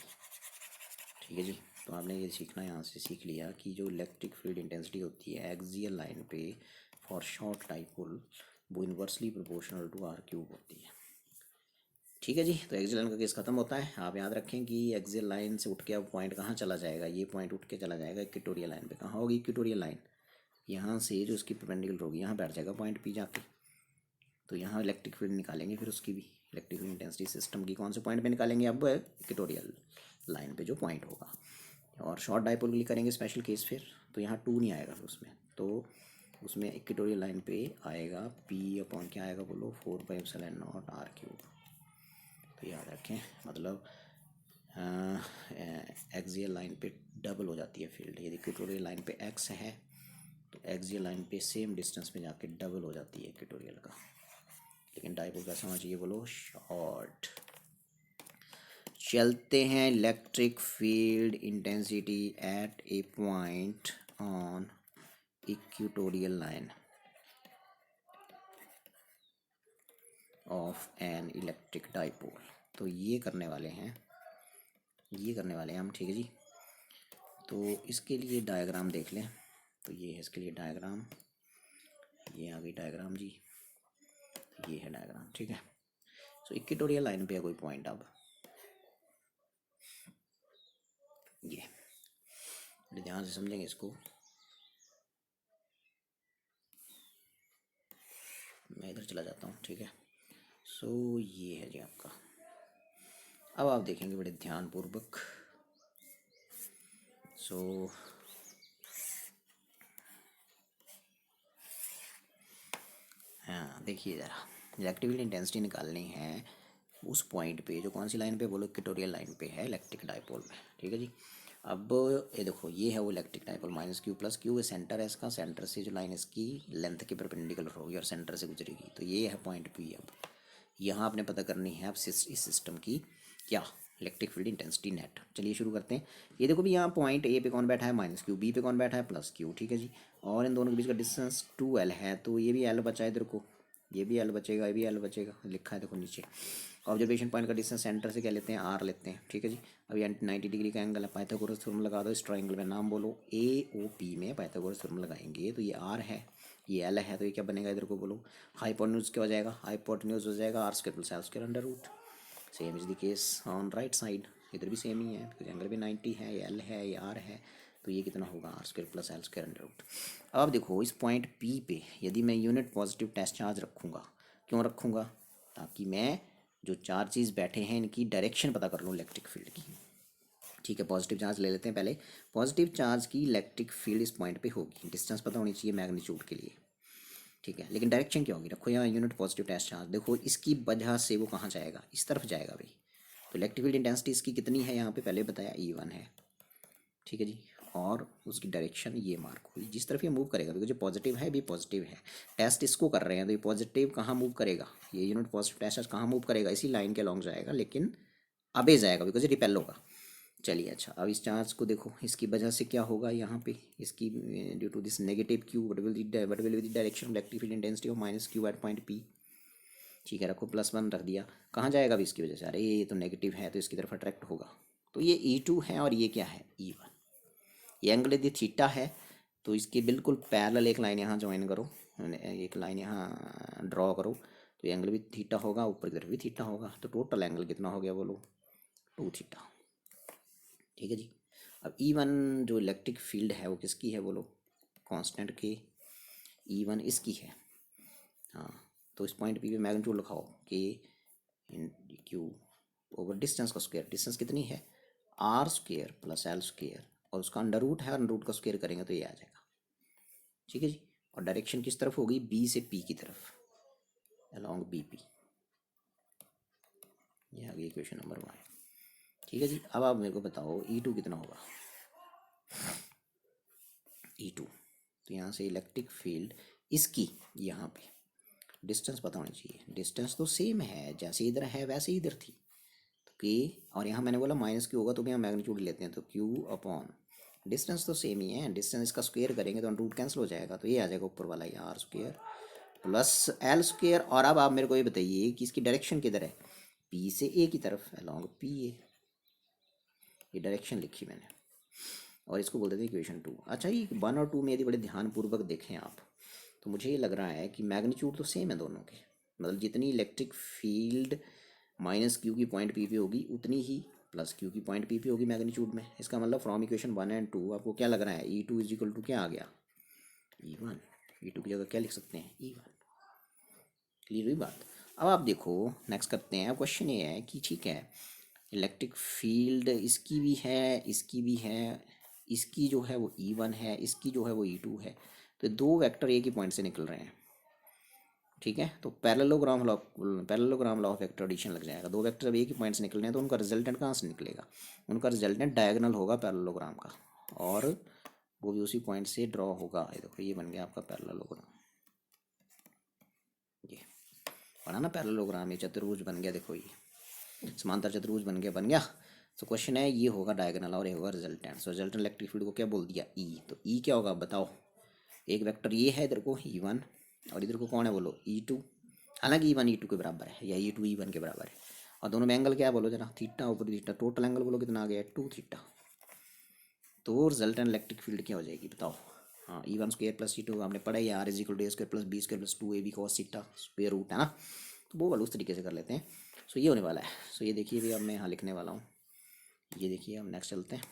ठीक है जी। तो आपने ये सीखना, यहाँ से सीख लिया कि जो इलेक्ट्रिक फील्ड इंटेंसिटी होती है एक्सियल लाइन पे फॉर शॉर्ट डाइपोल वो inversely proportional to R cube होती है। ठीक है जी। तो एक्सियल लाइन का केस खत्म होता है। आप याद रखें कि एक्सियल लाइन से उठ के अब पॉइंट कहाँ चला जाएगा, ये पॉइंट उठ के चला जाएगा इक्वेटोरियल लाइन पे। कहाँ होगी इक्वेटोरियल लाइन, यहाँ से जो उसकी परपेंडिकुलर होगी यहाँ बैठ जाएगा पॉइंट पी जाके। तो यहाँ इलेक्ट्रिक फील्ड निकालेंगे फिर उसकी भी, इलेक्ट्रिक फील्ड इंटेंसिटी सिस्टम की कौन से पॉइंट पे निकालेंगे, अब इक्वेटोरियल लाइन पे जो पॉइंट होगा। और शॉर्ट डाइपोल के लिए करेंगे स्पेशल केस फिर, तो यहाँ 2 नहीं आएगा फिर उसमें, तो उसमें इक्वेटोरियल लाइन पे आएगा पी अपॉन क्या आएगा बोलो 4πε0 आर क्यूब। तो याद रखें मतलब एक्सियल लाइन पे डबल हो जाती है फील्ड। यदि इक्वेटोरियल लाइन पे एक्स है तो एक्सियल लाइन पे सेम डिस्टेंस में जाके डबल हो जाती है इक्वेटोरियल का। लेकिन डाइपोल कैसा होना चाहिए बोलो शॉर्ट। चलते हैं electric field intensity at a point on equatorial line of an electric dipole. तो ये करने वाले हैं हम। ठीक है जी। तो इसके लिए डायग्राम देख लें। तो ये है इसके लिए डायग्राम, ये आ गई डायग्राम जी, ये है डायग्राम। ठीक है। सो इक्वेटोरियल लाइन पे है कोई पॉइंट, अब ये ध्यान से समझेंगे इसको। मैं इधर चला जाता हूँ। ठीक है। सो ये है जी आपका। अब आप देखेंगे बड़े ध्यानपूर्वक। सो हाँ देखिए ज़रा, इलेक्ट्रिक फील्ड इंटेंसिटी निकालनी है उस पॉइंट पे जो कौन सी लाइन पे बोलो इक्वेटोरियल लाइन पे है इलेक्ट्रिक डाइपोल में। ठीक है जी। अब ये देखो ये है वो electric dipole minus Q plus Q है सेंटर है इसका, सेंटर से जो लाइन इसकी लेंथ के परपेंडिकुलर होगी और सेंटर से गुजरेगी। तो ये है पॉइंट पी। अब यहाँ आपने पता करनी है अब इस सिस्टम की क्या इलेक्ट्रिक फील्ड इंटेंसिटी नेट। चलिए शुरू करते हैं। ये देखो भी यहाँ पॉइंट ए पे कौन बैठा है माइनस क्यू, बी पे कौन बैठा है प्लस क्यू। ठीक है जी। और इन दोनों के बीच का डिस्टेंस 2l है, तो ये भी l बचा है इधर को, ये भी l बचेगा, ये भी l बचेगा, लिखा है देखो नीचे। ऑब्जर्वेशन पॉइंट का डिस्टेंस सेंटर से क्या लेते हैं आर लेते हैं। ठीक है जी। अब ये 90 डिग्री का एंगल है, पाइथागोरस थ्योरम लगा दो इस ट्रायंगल में, नाम बोलो ए ओ पी में पाइथागोरस थ्योरम लगाएंगे तो ये आर है ये एल है, तो ये क्या बनेगा इधर को बोलो हाइपोटेन्यूज क्या हो जाएगा, हाइपोटेन्यूज हो जाएगा R square plus L square under root. Same is the case on right side, इधर भी सेम ही है क्योंकि एंगल भी 90 है, ये एल है ये आर है, तो ये कितना होगा R square plus L square under root. अब देखो इस पॉइंट पी पे यदि मैं यूनिट पॉजिटिव टेस्ट चार्ज रखूँगा, क्यों रखूँगा, ताकि मैं जो चार्जेस बैठे हैं इनकी डायरेक्शन पता कर लूँ इलेक्ट्रिक फील्ड की। ठीक है। पॉजिटिव चार्ज ले लेते हैं पहले। पॉजिटिव चार्ज की इलेक्ट्रिक फील्ड इस पॉइंट पे होगी, डिस्टेंस पता होनी चाहिए मैग्नीट्यूड के लिए। ठीक है। लेकिन डायरेक्शन क्या होगी, रखो यहाँ यूनिट पॉजिटिव टेस्ट चार्ज, देखो इसकी वजह से वो कहाँ जाएगा, इस तरफ जाएगा भाई। तो इलेक्ट्रिक फील्ड इंटेंसिटी इसकी कितनी है यहाँ पे पहले बताया E1 है। ठीक है जी। और उसकी डायरेक्शन ये मार्क हुई जिस तरफ ये मूव करेगा, बिकॉज जो पॉजिटिव है भी पॉजिटिव है, टेस्ट इसको कर रहे हैं तो ये पॉजिटिव कहाँ मूव करेगा, ये यूनिट पॉजिटिव टेस्ट कहाँ मूव करेगा, इसी लाइन के अलॉन्ग जाएगा लेकिन अबे जाएगा बिकॉज ये रिपेल होगा। चलिए अच्छा, अब इस चार्ज को देखो इसकी वजह से क्या होगा यहाँ पे, इसकी due to this negative Q what will be the direction electric field intensity of minus Q at point P. ठीक है। रखो +1 रख दिया, कहाँ जाएगा अभी इसकी वजह से, अरे ये तो नेगेटिव है तो इसकी तरफ अट्रैक्ट होगा। तो ये E2 है और ये क्या है E1। ये एंगल यदि थीटा है तो इसके बिल्कुल पैरेलल एक लाइन यहाँ ज्वाइन करो, एक लाइन यहाँ ड्रॉ करो, तो ये एंगल भी थीटा होगा, ऊपर की तरफ भी थीटा होगा, तो टोटल एंगल कितना हो गया बोलो 2 थीटा। ठीक है जी। अब E1 जो इलेक्ट्रिक फील्ड है वो किसकी है बोलो, कांस्टेंट के E1 इसकी है। हाँ, तो इस पॉइंट पी पे मैग्नीट्यूड लिखाओ के इन क्यू ओवर डिस्टेंस का स्क्वायर, डिस्टेंस कितनी है R square plus L square, और उसका अंडर रूट है, अंडर रूट का स्क्वायर करेंगे तो ये आ जाएगा। ठीक है जी। और डायरेक्शन किस तरफ होगी, बी से पी की तरफ, अलॉन्ग बी पी। ये आ गई इक्वेशन नंबर 1। ठीक है जी। अब आप मेरे को बताओ E2 कितना होगा, E2। तो यहाँ से इलेक्ट्रिक फील्ड इसकी यहाँ पे डिस्टेंस पता होनी चाहिए, डिस्टेंस तो सेम है, जैसे इधर है वैसे ही इधर थी, तो के, और यहाँ मैंने बोला माइनस क्यू होगा तो भी हम मैग्नीट्यूड लेते हैं, तो क्यू अपॉन डिस्टेंस तो सेम ही है, डिस्टेंस इसका स्क्वायर करेंगे तो रूट कैंसिल हो जाएगा, तो ये आ जाएगा ऊपर वाला ये R square plus L square. और अब आप मेरे को ये बताइए कि इसकी डायरेक्शन किधर है, पी से ए की तरफ, अलॉन्ग पी ए, ये डायरेक्शन लिखी मैंने, और इसको बोल देते हैं इक्वेशन 2। अच्छा, ये 1 और 2 में यदि बड़े ध्यानपूर्वक देखें आप, तो मुझे ये लग रहा है कि मैग्नीट्यूड तो सेम है दोनों के, मतलब जितनी इलेक्ट्रिक फील्ड माइनस क्यू की पॉइंट पी पे होगी उतनी ही प्लस क्यू की पॉइंट पी पे होगी मैग्नीट्यूड में। इसका मतलब फ्रॉम इक्वेशन 1 एंड 2 आपको क्या लग रहा है, E2 इज इक्वल टू क्या आ गया, E1। E2 की जगह क्या लिख सकते हैं, E1। क्लियर हुई बात। अब आप देखो नेक्स्ट करते हैं। अब क्वेश्चन ये है कि ठीक है, इलेक्ट्रिक फील्ड इसकी भी है, इसकी भी है, इसकी जो है वो E1 है, इसकी जो है वो E2 है, तो दो वेक्टर एक ही पॉइंट से निकल रहे हैं, ठीक है। तो parallelogram law of vector addition लग जाएगा। दो वेक्टर जब एक ही पॉइंट से निकल रहे हैं तो उनका रिजल्टेंट कहाँ से निकलेगा, उनका रिजल्टेंट डायगोनल होगा पैरेललोग्राम का, और वो भी उसी पॉइंट से ड्रॉ होगा। ये देखो ये बन गया आपका पैरेललोग्राम, ये बना ना पैरेललोग्राम, ये चतुर्भुज बन गया, देखो ये समांतर चतुर्भुज बन गया। तो क्वेश्चन है ये होगा डायगोनल और ये होगा resultant. So resultant electric field को क्या बोल दिया, ई। तो ई क्या होगा बताओ, एक वेक्टर ये है इधर को E1 और इधर को कौन है बोलो E2, हालांकि E1 E2 के बराबर है या E2 E1 के बराबर है, और दोनों में एंगल क्या है बोलो जरा, थीटा ऊपर थीटा, टोटल एंगल बोलो कितना आ गया 2 थीटा। तो रिजल्टेंट इलेक्ट्रिक फील्ड क्या हो जाएगी बताओ, हाँ E1 स्क्वायर प्लस E2 आपने पढ़ा है, R is equal to A square plus B square plus 2ab cos theta square root है ना, तो वो वाला उस तरीके से कर लेते हैं। सो ये होने वाला है। सो ये देखिए भी अब मैं यहाँ लिखने वाला हूँ, ये देखिए अब नेक्स्ट चलते हैं।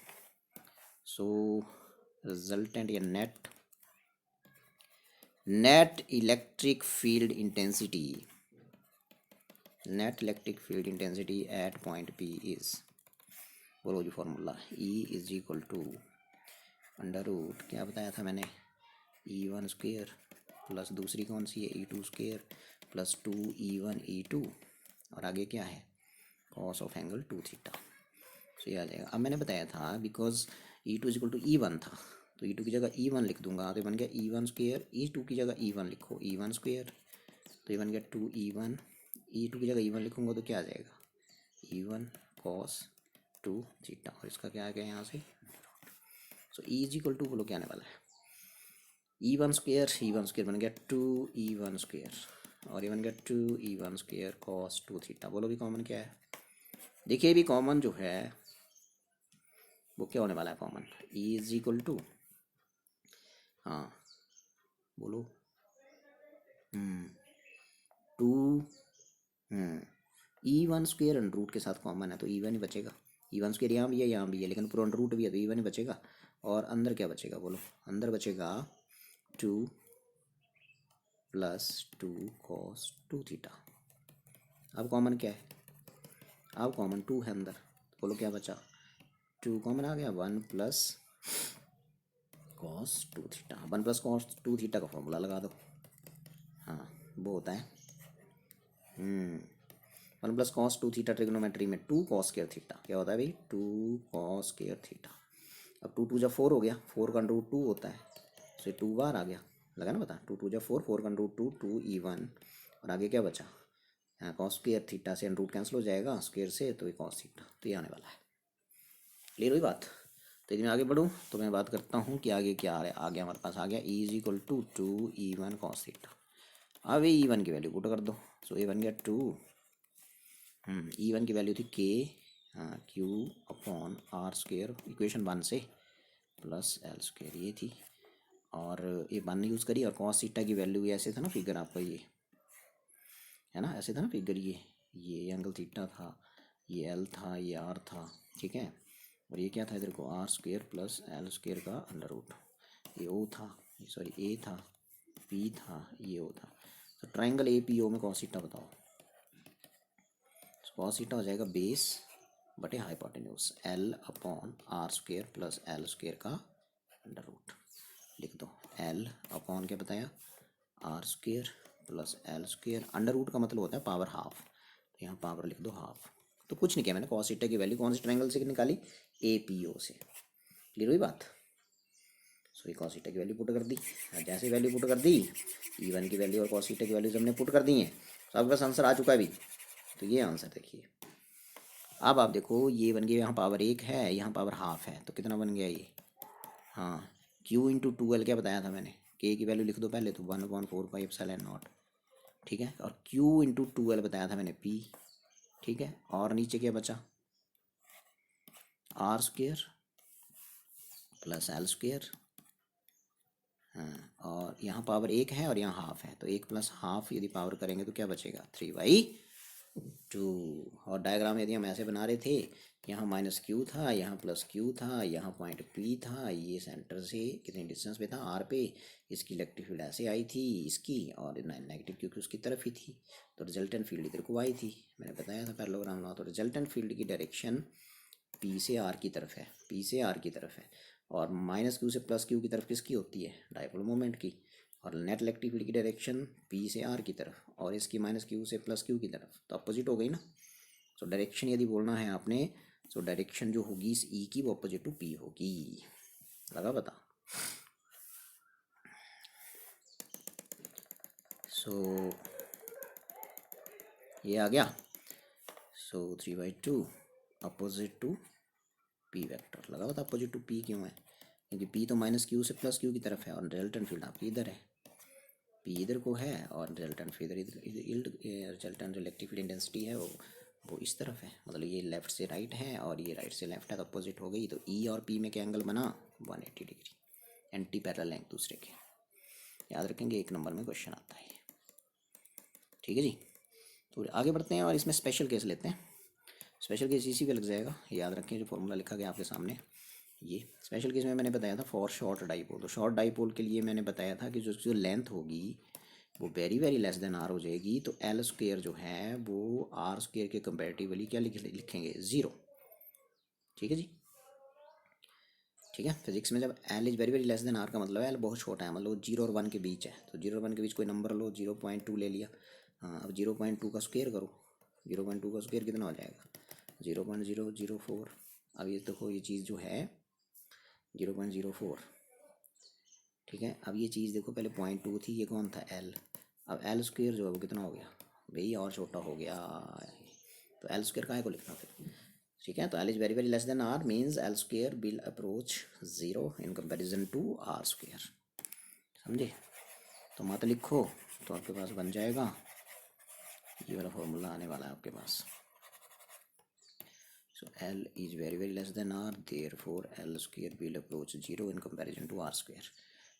सो रिजल्टेंट या net electric field intensity, net electric field intensity at point P is, बोलो जी formula, E is equal to under root क्या बताया था मैंने, E1 स्क्वेयर प्लस दूसरी कौन सी है E2 square plus 2E1 E2, और आगे क्या है कॉस ऑफ एंगल 2 थीटा। सो ये आ जाएगा। अब मैंने बताया था because E2 is equal to E1 था, तो E2 की जगह E1 लिख दूंगा, तो बन गया E1 स्क्वेयर, E2 की जगह E1 लिखो E1 स्क्वेयर, तो ये बन गया 2E1, E2 की जगह E1 लिखूंगा तो क्या आ जाएगा E1 cos 2 थीटा, और इसका क्या आ गया यहाँ से। सो E इज इक्वल टू बोलो क्या आने वाला है, E1 स्क्वेयर बन गया 2E1 स्क्वेयर, और ये बन गया 2E1 स्क्वेयर cos 2 थीटा। बोलो भी कॉमन क्या है, देखिए भी कॉमन जो है वो क्या होने वाला है common, E is equal to, हाँ बोलो 2 E1 स्क्वेयर अंडर रूट के साथ कॉमन है तो E1 ही बचेगा। E1 स्क्वेयर यहाँ भी है लेकिन पूरा अंडर रूट भी है तो E1 ही बचेगा, और अंदर क्या बचेगा बोलो, अंदर बचेगा 2 प्लस 2 cos 2 थीटा। अब कॉमन क्या है, अब कॉमन 2 है अंदर, बोलो क्या बचा, 2 कॉमन आ गया, 1 plus cos 2 theta, 1 plus cos 2 theta का फॉर्मूला लगा दो, हाँ वो होता है 1 प्लस cos 2 थीटा ट्रिग्नोमेट्री में 2 cos स्क्वायर थीटा क्या होता है भाई, 2 cos स्क्वायर थीटा। अब 2 2 जब 4 हो गया, 4 का अंडर रूट 2 होता है, तो 2 बार आ गया, लगा ना पता, 2 2 जब 4, 4 का अंडर रूट 2, 2E1, और आगे क्या बचा, यहाँ cos स्क्वायर थीटा से अंडर रूट कैंसिल हो जाएगा स्क्वायर से, तो ये cos थीटा, तो ये आने वाला है। क्लियर हुई बात। तो यदि मैं आगे बढ़ूँ तो मैं बात करता हूँ कि आगे क्या आ रहा है, आगे हमारे पास आ गया E is equal to 2E1 cos theta. अब ये E1 की वैल्यू पुट कर दो, सो ये बन गया 2, E1 की वैल्यू थी K Q upon R square equation 1 से प्लस L स्क्वेयर ये थी, और ये 1 यूज़ करी, और cos थीटा की वैल्यू ऐसे था ना फिगर आपका, ये है ना ऐसे था ना फिगर, ये एंगल थीटा था, ये L था, ये R था, ठीक है, और ये क्या था इधर को R square plus L square का अंडर रूट, ये O था, सॉरी A था, P था, ये O था। तो ट्राइंगल APO में cos थीटा बताओ, cos थीटा हो जाएगा बेस बटे hypotenuse L upon R square plus L square का अंडर रूट, लिख दो L अपॉन क्या बताया R square plus L square, under root का मतलब होता है पावर हाफ, तो यहाँ पावर लिख दो हाफ। तो कुछ नहीं किया मैंने, cos थीटा की वैल्यू कौन से ट्रायंगल से निकाली, APO से। क्लियर हुई बात। सो ये cos थीटा की वैल्यू पुट कर दी, और जैसे वैल्यू पुट कर दी E1 की वैल्यू और cos थीटा की वैल्यूज हमने पुट कर दी हैं, तो आपके पास आंसर आ चुका है अभी। तो ये आंसर देखिए। अब आप देखो ये बन गया, यहाँ पावर 1 है, यहाँ पावर हाफ है, तो कितना बन गया ये, हाँ Q इंटू 2L क्या बताया था मैंने, K की वैल्यू लिख दो पहले, तो 1/4πε0, ठीक है, और Q इंटू 2L बताया था मैंने P, ठीक है, और नीचे क्या बचा R² प्लस L², हाँ, और यहाँ पावर 1 है और यहाँ हाफ है, तो 1 प्लस हाफ यदि पावर करेंगे तो क्या बचेगा 3/2। और डायग्राम यदि हम ऐसे बना रहे थे, यहाँ -Q था, यहाँ +Q था, यहाँ पॉइंट P था, ये सेंटर से कितनी डिस्टेंस पे था R पे, इसकी इलेक्ट्रिक फील्ड ऐसे आई थी इसकी, और नेगेटिव क्योंकि उसकी तरफ ही थी, तो रिजल्टेंट फील्ड इधर को आई थी, मैंने बताया था पैरेललोग्राम लॉ। तो रिजल्टेंट फील्ड की डायरेक्शन P से R की तरफ है, P से R की तरफ है, और -Q से +Q की तरफ किसकी होती है, डायपोल मोमेंट की, और नेट इलेक्ट्रिक फील्ड की डायरेक्शन P से R की तरफ, और इसकी -Q से +Q की तरफ, तो अपोजिट हो गई ना। सो डायरेक्शन यदि बोलना है आपने, सो डायरेक्शन जो होगी इस E की वो अपोजिट टू P होगी, लगा पता। सो ये आ गया। सो 3/2 अपोजिट टू P वेक्टर, लगा पता। अपोजिट टू P क्यों है, क्योंकि P तो -Q से +Q की तरफ है, और रिजल्टेंट फील्ड आपकी इधर है, P इधर को है, और रिजल्टेंट फील्ड इधर, रिजल्टेंट जो इलेक्ट्रिक फील्ड इंटेंसिटी है वो इस तरफ है, मतलब ये लेफ्ट से राइट है और ये राइट से लेफ्ट है, तो अपोजिट हो गई। तो E और P में क्या एंगल बना 180 डिग्री, एंटी पैरेलल एक दूसरे के, याद रखेंगे 1 नंबर में क्वेश्चन आता है, ठीक है जी। तो आगे बढ़ते हैं और इसमें स्पेशल केस लेते हैं। स्पेशल केस इसी पे लग जाएगा, याद रखें जो फॉर्मूला लिखा गया आपके सामने। ये स्पेशल केस में मैंने बताया था फॉर शॉर्ट डाइपोल, तो शॉर्ट डाइपोल के लिए मैंने बताया था कि जो लेंथ होगी वो very very less than R हो जाएगी, तो L² जो है वो R² के कंपेरेटिवली क्या लिखेंगे 0, ठीक है जी। ठीक है, फिजिक्स में जब L is very very less than R का मतलब है L बहुत छोटा है, मतलब 0 और 1 के बीच है, तो 0 और 1 के बीच कोई नंबर लो, 0.2 ले लिया, हाँ अब 0.2 का स्क्वायर करो, 0.2 का स्क्वायर कितना हो जाएगा 0.004। अब ये देखो ये चीज़ जो है 0.04, ठीक है। अब ये चीज़ देखो पहले 0.2 थी, ये कौन था L, अब L² जो है वो कितना हो गया भाई और छोटा हो गया, तो L² काहे को लिखना फिर, ठीक है। तो L is very very less than R means L² will approach 0 in comparison to R², समझे। तो मत लिखो, तो आपके पास बन जाएगा ये वाला फॉर्मूला आने वाला है आपके पास। So L is very very less than R, therefore L² will approach 0 in comparison to R²।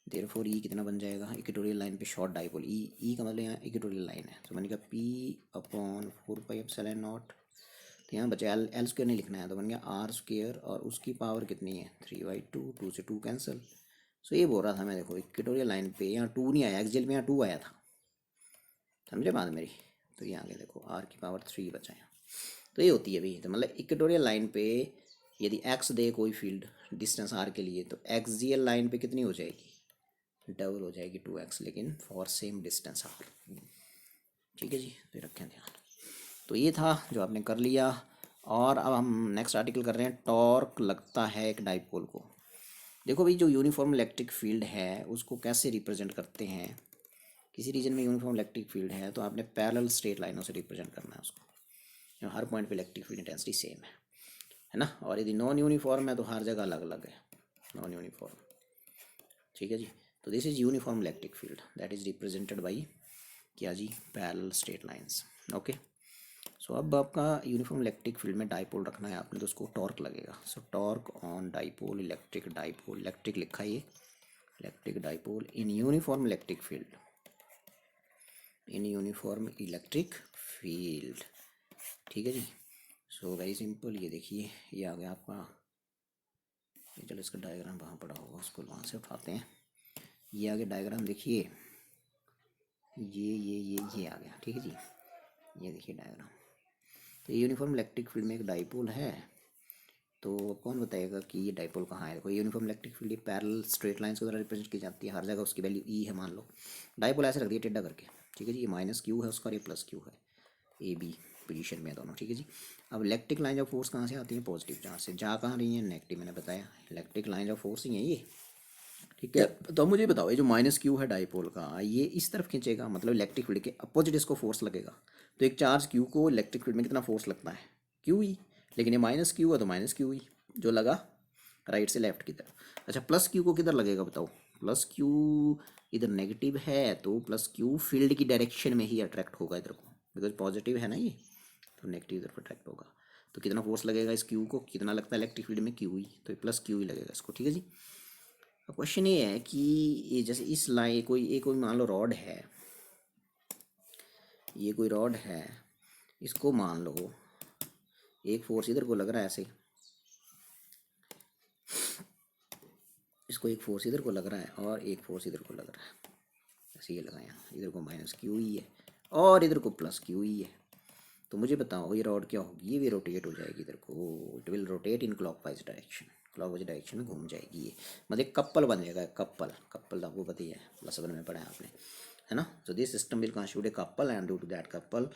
therefore E कितना बन जाएगा, इक्वेटोरियल लाइन पे शॉर्ट डाइपोल, E का मतलब यहाँ इक्वेटोरियल लाइन है, तो बनेगा P/4πε0। तो यहाँ बचा L² नहीं लिखना है, तो बन गया R² और उसकी पावर कितनी है 3/2, 2 से 2 कैंसिल। सो ये बोल रहा था मैं, देखो इक्वेटोरियल लाइन पे यहाँ 2 नहीं आया, एक्सियल में यहाँ 2 आया था, समझे बात मेरी। तो ये आगे देखो R की पावर 3 बचा यहाँ, तो ये होती है भाई, तो मतलब इक्वेटोरियल लाइन पे यदि x दे कोई फील्ड डिस्टेंस R के लिए, तो एक्सियल लाइन पे कितनी हो जाएगी डबल हो जाएगी 2x, लेकिन फॉर सेम डिस्टेंस R, ठीक है जी। तो रखें ध्यान। तो ये था जो आपने कर लिया, और अब हम नेक्स्ट आर्टिकल कर रहे हैं, टॉर्क लगता है एक डाइपोल को। देखो भाई जो यूनिफॉर्म इलेक्ट्रिक फील्ड है उसको कैसे रिप्रेजेंट करते हैं, किसी रीजन में यूनिफॉर्म इलेक्ट्रिक फील्ड है तो आपने पैरेलल स्ट्रेट लाइनों से रिप्रेजेंट करना है उसको, हर पॉइंट पे इलेक्ट्रिक फील्ड इंटेंसिटी सेम है ना। और यदि नॉन यूनिफॉर्म है तो हर जगह अलग अलग है, नॉन यूनिफॉर्म, ठीक है जी। तो this is uniform electric field that is represented by क्या जी parallel straight lines, okay. So अब आपका यूनिफॉर्म इलेक्ट्रिक फील्ड में डाइपोल रखना है आपने, तो उसको टॉर्क लगेगा। सो torque on dipole, electric dipole, electric लिखा ये इलेक्ट्रिक डाइपोल इन यूनिफॉर्म इलेक्ट्रिक फील्ड, इन यूनिफॉर्म इलेक्ट्रिक फील्ड, ठीक है जी। सो वेरी सिंपल, ये देखिए ये आ गया आपका, चलो इसका डायग्राम वहाँ पड़ा होगा उसको वहाँ से उठाते हैं। ये आगे डायग्राम देखिए, ये आ गया, ठीक है जी। ये देखिए डायग्राम, तो यूनिफॉर्म इलेक्ट्रिक फील्ड में एक डाइपोल है, तो कौन बताएगा कि ये डाइपोल कहाँ है। देखो uniform electric field parallel straight lines के द्वारा रिप्रेजेंट की जाती है, हर जगह उसकी वैल्यू ई है मान लो। डाइपोल ऐसे रख दिया टेढ़ा करके, ठीक है जी। ये -Q है उसका और ये +Q है, AB पोजीशन में दोनों, ठीक है जी। अब इलेक्ट्रिक लाइन ऑफ फोर्स कहाँ से आती है, पॉजिटिव चार्ज से। जा कहाँ रही है, नेगेटिव, मैंने बताया इलेक्ट्रिक लाइन ऑफ फोर्स ही है ये, ठीक है। तो अब मुझे बताओ, ये जो माइनस क्यू है डाइपोल का, ये इस तरफ खींचेगा, मतलब इलेक्ट्रिक फील्ड के अपोजिट इसको फोर्स लगेगा। तो एक चार्ज क्यू को इलेक्ट्रिक फील्ड में कितना फोर्स लगता है, क्यू ई। लेकिन ये माइनस क्यू है तो माइनस क्यू ई जो लगा राइट से लेफ्ट की तरफ। अच्छा, प्लस क्यू को किधर लगेगा बताओ, प्लस क्यू इधर नेगेटिव है तो प्लस क्यू फील्ड की डायरेक्शन में ही अट्रैक्ट होगा इधर को, बिकॉज पॉजिटिव है ना ये, तो नेगेटिव इधर पर अट्रैक्ट होगा। तो कितना फोर्स लगेगा इस क्यू को, कितना लगता है इलेक्ट्रिक फील्ड में, क्यू ई, तो प्लस क्यू ही लगेगा इसको। ठीक है जी। अब क्वेश्चन ये है कि ये जैसे इस लाइन कोई मान लो रॉड है, ये कोई रॉड है, इसको मान लो एक फोर्स इधर को लग रहा है ऐसे, इसको एक फोर्स इधर को लग रहा है और एक फोर्स इधर को लग रहा है, ऐसे ये लगाया, इधर को माइनस क्यू ई है और इधर को प्लस क्यू ई है। तो मुझे बताओ ये रॉड क्या होगी, ये भी रोटेट हो जाएगी इधर को, it will rotate in clockwise direction, clockwise direction में घूम जाएगी ये, मतलब एक कपल बन जाएगा, कपल, कपल आपको पता ही है, प्लस वन में पढ़ा है आपने, है ना। So this system will constitute a couple and due to that couple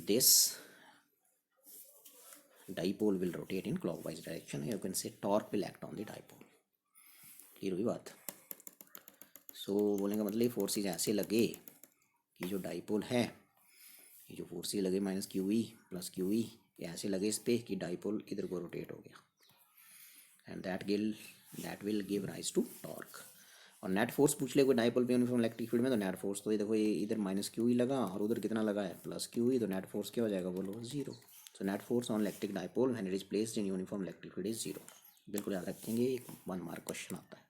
this dipole will rotate in clockwise direction. You can say torque will act on the dipole. Clear हुई बात। सो बोलने का मतलब ये फोर्सेज ऐसे लगे कि जो डाइपोल है, ये जो फोर्सेज लगे minus Q E plus Q E, ये ऐसे लगे इस पे कि डाइपोल इधर को रोटेट हो गया, and that will give rise to torque. और नेट फोर्स पूछ ले कोई डाइपोल पे यूनिफॉर्म इलेक्ट्रिक फील्ड में, तो नेट फोर्स तो ये देखो, ये इधर माइनस क्यू ई लगा और उधर कितना लगा है प्लस क्यू ई, तो नेट फोर्स क्या हो जाएगा बोलो, zero. So net force on electric dipole when it is placed in uniform electric field is zero. बिल्कुल याद रखेंगे, एक 1 मार्क क्वेश्चन आता है।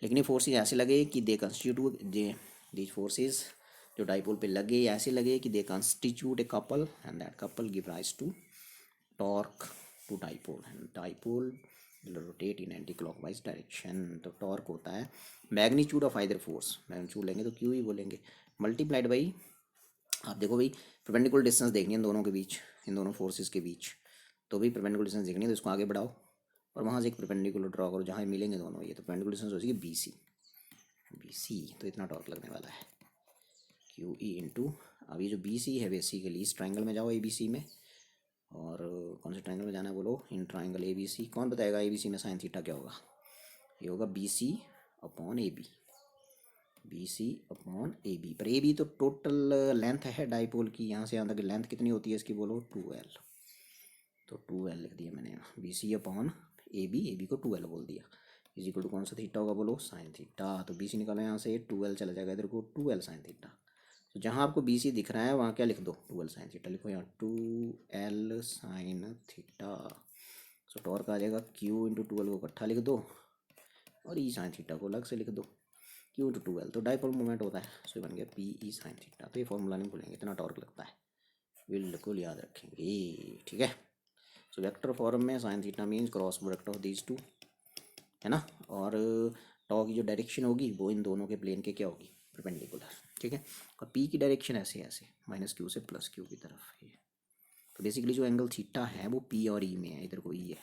लेकिन ये फोर्सेज ऐसे लगे कि दे कंस्टिट्यूट दीज फोर्सेज जो डाइपोल पे लगे ऐसे लगे कि they constitute a couple and that couple give rise to torque to dipole, and dipole rotate in anti clockwise direction. तो टॉर्क होता है magnitude of either force, magnitude लेंगे तो क्यू ही बोलेंगे, मल्टीप्लाइड बाई, आप देखो भाई परपेंडिकुलर डिस्टेंस देखनी है दोनों के बीच, इन दोनों फोर्सेस के बीच, तो भाई परपेंडिकुलर डिस्टेंस देखनी है तो इसको आगे बढ़ाओ और वहाँ से एक परपेंडिकुलर ड्रॉ करो जहाँ मिलेंगे दोनों, ये तो परपेंडिकुलर डिस्टेंस हो जाएगी बी सी, तो इतना टॉर्क लगने वाला है क्यू ई इंटू, अब ये जो बी सी है बेसिकली इस ट्राइंगल में जाओ ए बी सी में, और कौन से ट्राइंगल में जाना है बोलो, in triangle A B C, कौन बताएगा ए बी सी में साइन थीटा क्या होगा, ये होगा B C upon A B, B C upon A B, पर ए बी तो टोटल लेंथ है डाइपोल की, यहाँ से यहाँ तक लेंथ कितनी होती है इसकी बोलो 2L, तो 2L लिख दिया मैंने, B C upon A B को 2L बोल दिया, इज इक्वल टू कौन सा थीटा होगा बोलो, साइन थीटा। तो बी सी निकालो यहाँ से, 2L चला जाएगा इधर को, 2L साइन थीटा। तो जहाँ आपको बी सी दिख रहा है वहाँ क्या लिख दो, 2L साइन थीटा लिखो यहाँ, 2L sine theta. So torque आ जाएगा क्यू इंटू 2L को इकट्ठा लिख दो और ई साइन थीटा को अलग से लिख दो, क्यू इंटू 2L, तो डाइपोल मोमेंट होता है, सो बन गया पी ई साइन थीटा। तो ये फॉर्मूला नहीं भूलेंगे, इतना टॉर्क लगता है, बिल्कुल याद रखेंगे। ठीक है, सो वेक्टर फॉर्म में sine theta means cross product of these two, है ना, और टॉ की जो डायरेक्शन होगी वो इन दोनों के प्लेन के क्या होगी, परपेंडिकुलर। ठीक है, और पी की डायरेक्शन ऐसे ऐसे माइनस क्यू से प्लस क्यू की तरफ, ये तो बेसिकली जो एंगल थीटा है वो पी और ई में है, इधर को ई है,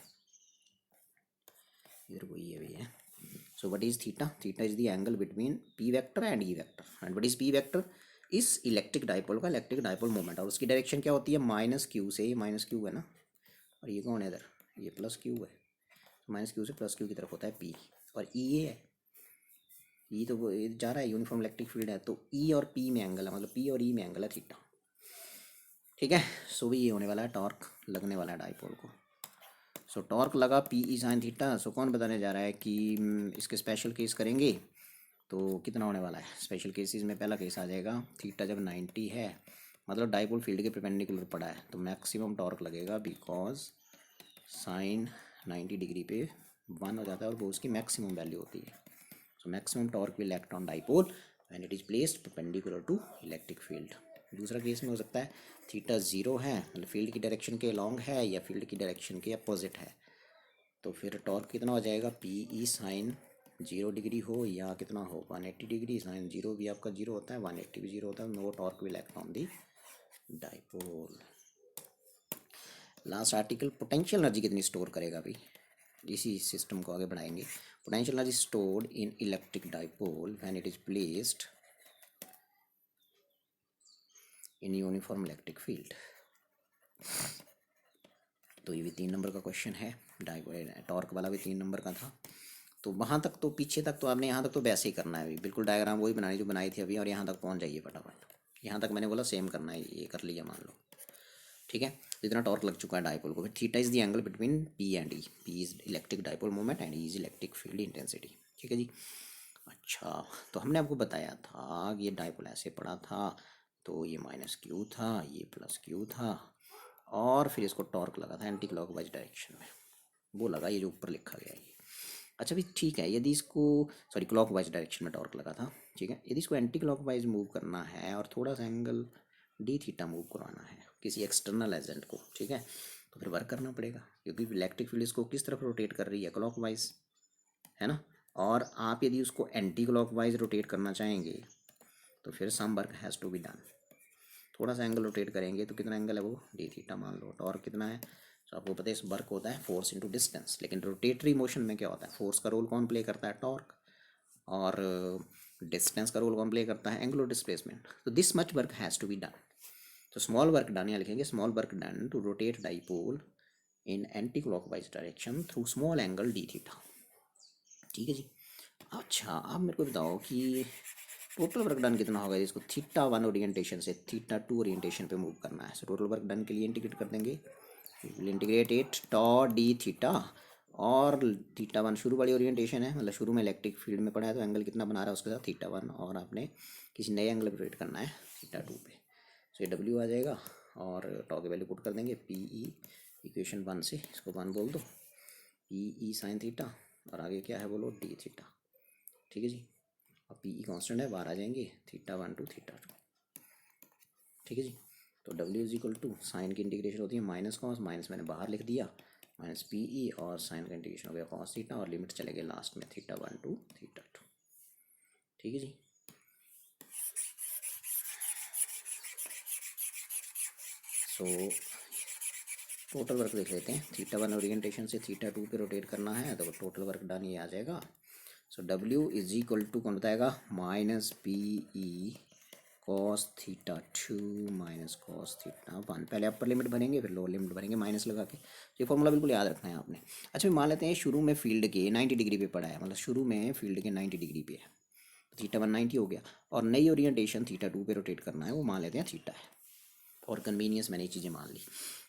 इधर को ई है भैया। So what is theta, theta is the angle between P vector and E vector, and what is P vector, इस इलेक्ट्रिक डाइपोल का इलेक्ट्रिक डाइपोल मोमेंट, और उसकी डायरेक्शन क्या होती है माइनस क्यू से, ये माइनस क्यू है ना, और ये कौन है इधर, ये प्लस क्यू है, माइनस क्यू से प्लस क्यू की तरफ होता है पी, और ई ये है, ई तो वो ये जा रहा है यूनिफॉर्म इलेक्ट्रिक फील्ड है, तो ई और पी में एंगल है, मतलब पी और ई में एंगल है थीटा। ठीक है, सो भी ये होने वाला है टॉर्क लगने वाला है डाइपोल को। सो टॉर्क लगा पी ई साइन थीटा। सो कौन बताने जा रहा है कि इसके स्पेशल केस करेंगे तो कितना होने वाला है, स्पेशल केसेस में पहला केस आ जाएगा, थीटा जब 90 है, मतलब डाइपोल फील्ड के परपेंडिकुलर पड़ा है, तो मैक्सिमम टॉर्क लगेगा, बिकॉज साइन 90 डिग्री पे 1 हो जाता है और वो उसकी मैक्सिमम वैल्यू होती है। So maximum torque will act on dipole when it is placed perpendicular to electric field. दूसरा केस में हो सकता है थीटा 0 है, मतलब फील्ड की डायरेक्शन के अलॉन्ग है या फील्ड की डायरेक्शन के अपोजिट है, तो फिर टॉर्क कितना हो जाएगा, पी ई साइन 0 डिग्री हो या कितना हो 180 डिग्री, साइन 0 भी आपका 0 होता है, 180 भी 0 होता है, no torque will act on the dipole. Last article, potential energy कितनी स्टोर करेगा भाई, इसी सिस्टम को आगे बढ़ाएंगे। Potential energy stored in electric dipole when it is placed in uniform electric field. तो ये भी 3 नंबर का क्वेश्चन है, टॉर्क वाला भी 3 नंबर का था। तो वहाँ तक तो पीछे तक तो आपने यहाँ तक तो वैसे ही करना है अभी, बिल्कुल डायग्राम वही बनानी जो बनाई थी अभी, और यहाँ तक पहुँच जाइए फटाफट। यहाँ तक मैंने बोला सेम करना है, ये कर लिया मान लो, ठीक है। तो इतना टॉर्क लग चुका है डायपोल को। फिर theta is the angle between P and E. P is electric dipole moment and E is electric field intensity, ठीक है जी। अच्छा, तो हमने आपको बताया था ये डायपोल ऐसे पड़ा था, तो ये माइनस क्यू था, ये प्लस क्यू था, और फिर इसको टॉर्क लगा था एंटी क्लॉकवाइज डायरेक्शन में, वो लगा ये जो ऊपर लिखा गया है ये। अच्छा भी ठीक है, यदि इसको सॉरी क्लॉकवाइज डायरेक्शन में टॉर्क लगा था, ठीक है। यदि इसको एंटी क्लॉकवाइज मूव करना है और थोड़ा सा एंगल डी थीटा मूव करवाना है किसी एक्सटर्नल एजेंट को, ठीक है, तो फिर वर्क करना पड़ेगा, क्योंकि इलेक्ट्रिक फील्ड इसको किस तरफ रोटेट कर रही है, क्लॉकवाइज, है ना। और आप यदि उसको एंटी क्लॉकवाइज रोटेट करना चाहेंगे तो फिर some work has to be done. थोड़ा सा एंगल रोटेट करेंगे तो कितना एंगल है वो, डी थीटा मान लो। टॉर्क कितना है, तो आपको पता है इस वर्क होता है फोर्स इनटू डिस्टेंस, लेकिन रोटेटरी मोशन में क्या होता है, फोर्स का रोल कौन प्ले करता है, टॉर्क, और डिस्टेंस का रोल कौन प्ले करता है, एंगुलर डिस्प्लेसमेंट। तो this much work has to be done. तो स्मॉल वर्क डन यहाँ लिखेंगे, small work done to rotate dipole in anti clockwise direction through small angle d theta, ठीक है जी। अच्छा, आप मेरे को बताओ कि टोटल वर्क डन कितना होगा, इसको थीटा 1 ओरिएंटेशन से थीटा 2 ओरिएंटेशन पे मूव करना है। सो टोटल वर्क डन के लिए इंटीग्रेट कर देंगे, integrate it tau d theta, और थीटा 1 शुरू वाली ओरिएंटेशन है, मतलब शुरू में इलेक्ट्रिक फील्ड में पड़ा है, तो एंगल कितना बना रहा है उसके साथ थीटा 1, और आपने किसी नए एंगल पर रोटेट करना है थीटा 2 पे। सो ये डब्ल्यू आ जाएगा, और टॉ की वैल्यू पुट कर देंगे पी ई, इक्वेशन 1 से इसको 1 बोल दो, पी ई साइन थीटा, और आगे क्या है बोलो, डी थीटा, ठीक है जी। अब पी ई कॉन्स्टेंट है, बाहर आ जाएंगे थीटा 1 टू थीटा 2, ठीक है जी। तो W is equal to sine की इंटीग्रेशन होती है माइनस कॉस, माइनस मैंने बाहर लिख दिया, माइनस पी ई, और साइन का इंटीग्रेशन हो गया कॉस थीटा, और लिमिट चले गए लास्ट में थीटा 1 टू थीटा 2, ठीक है जी। सो टोटल वर्क देख लेते हैं, थीटा 1 ओरिएंटेशन से थीटा 2 पे रोटेट करना है, तो टोटल वर्क डन ये आ जाएगा। So W is equal to कौन बताएगा, minus P E cos theta 2 minus cos theta 1। पहले अपर लिमिट भरेंगे फिर लोअर लिमिट भरेंगे माइनस लगा के। ये फॉर्मूला बिल्कुल याद रखना है आपने। अच्छा मान लेते हैं शुरू में फील्ड के 90 डिग्री पे पड़ा है, मतलब शुरू में फील्ड के 90 डिग्री पे है, थीटा 1 90 हो गया, और नई ओरिएंटेशन थीटा 2 पे रोटेट करना है, वो मान लेते हैं थीटा है, और कन्वीनियंस मैंने ये चीज़ें मान ली,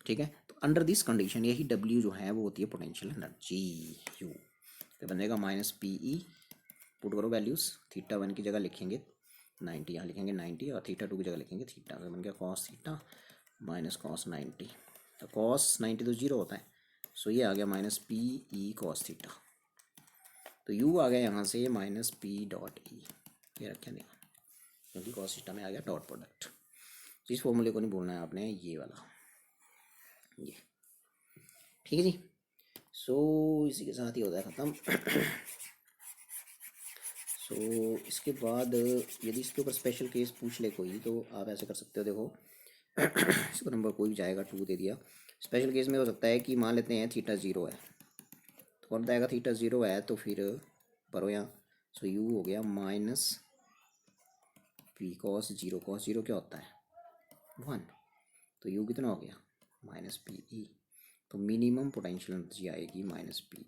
ठीक है। तो अंडर दिस कंडीशन यही डब्ल्यू जो है वो होती है पोटेंशियल एनर्जी यू, तो बनेगा माइनस पी ई, पुट करो वैल्यूज़, थीटा 1 की जगह लिखेंगे 90, यहाँ लिखेंगे 90, और थीटा 2 की जगह लिखेंगे थीटा, तो बन गया कॉस थीटा माइनस कॉस 90, तो कॉस 90 तो जीरो होता है, सो ये आ गया minus P E cos theta, तो यू आ गया यहाँ से माइनस पी डॉट ई, ये रखें ध्यान, क्योंकि कॉस थीटा में आ गया डॉट प्रोडक्ट। इस फॉर्मूले को नहीं बोलना है आपने, ये वाला, ये, ठीक है जी। सो इसी के साथ ही होता है ख़त्म। सो इसके बाद यदि इसके ऊपर स्पेशल केस पूछ ले कोई, तो आप ऐसे कर सकते हो, देखो इसको नंबर कोई भी जाएगा 2 दे दिया, स्पेशल केस में हो सकता है कि मान लेते हैं थीटा 0 है, तो कौन बताएगा थीटा 0 है, तो फिर पढ़ो यहाँ, सो यू हो गया माइनस पी कॉस 0, कॉस 0 क्या होता है 1, तो यू कितना हो गया माइनस पी ई, तो मिनिमम पोटेंशियल एनर्जी आएगी माइनस पी।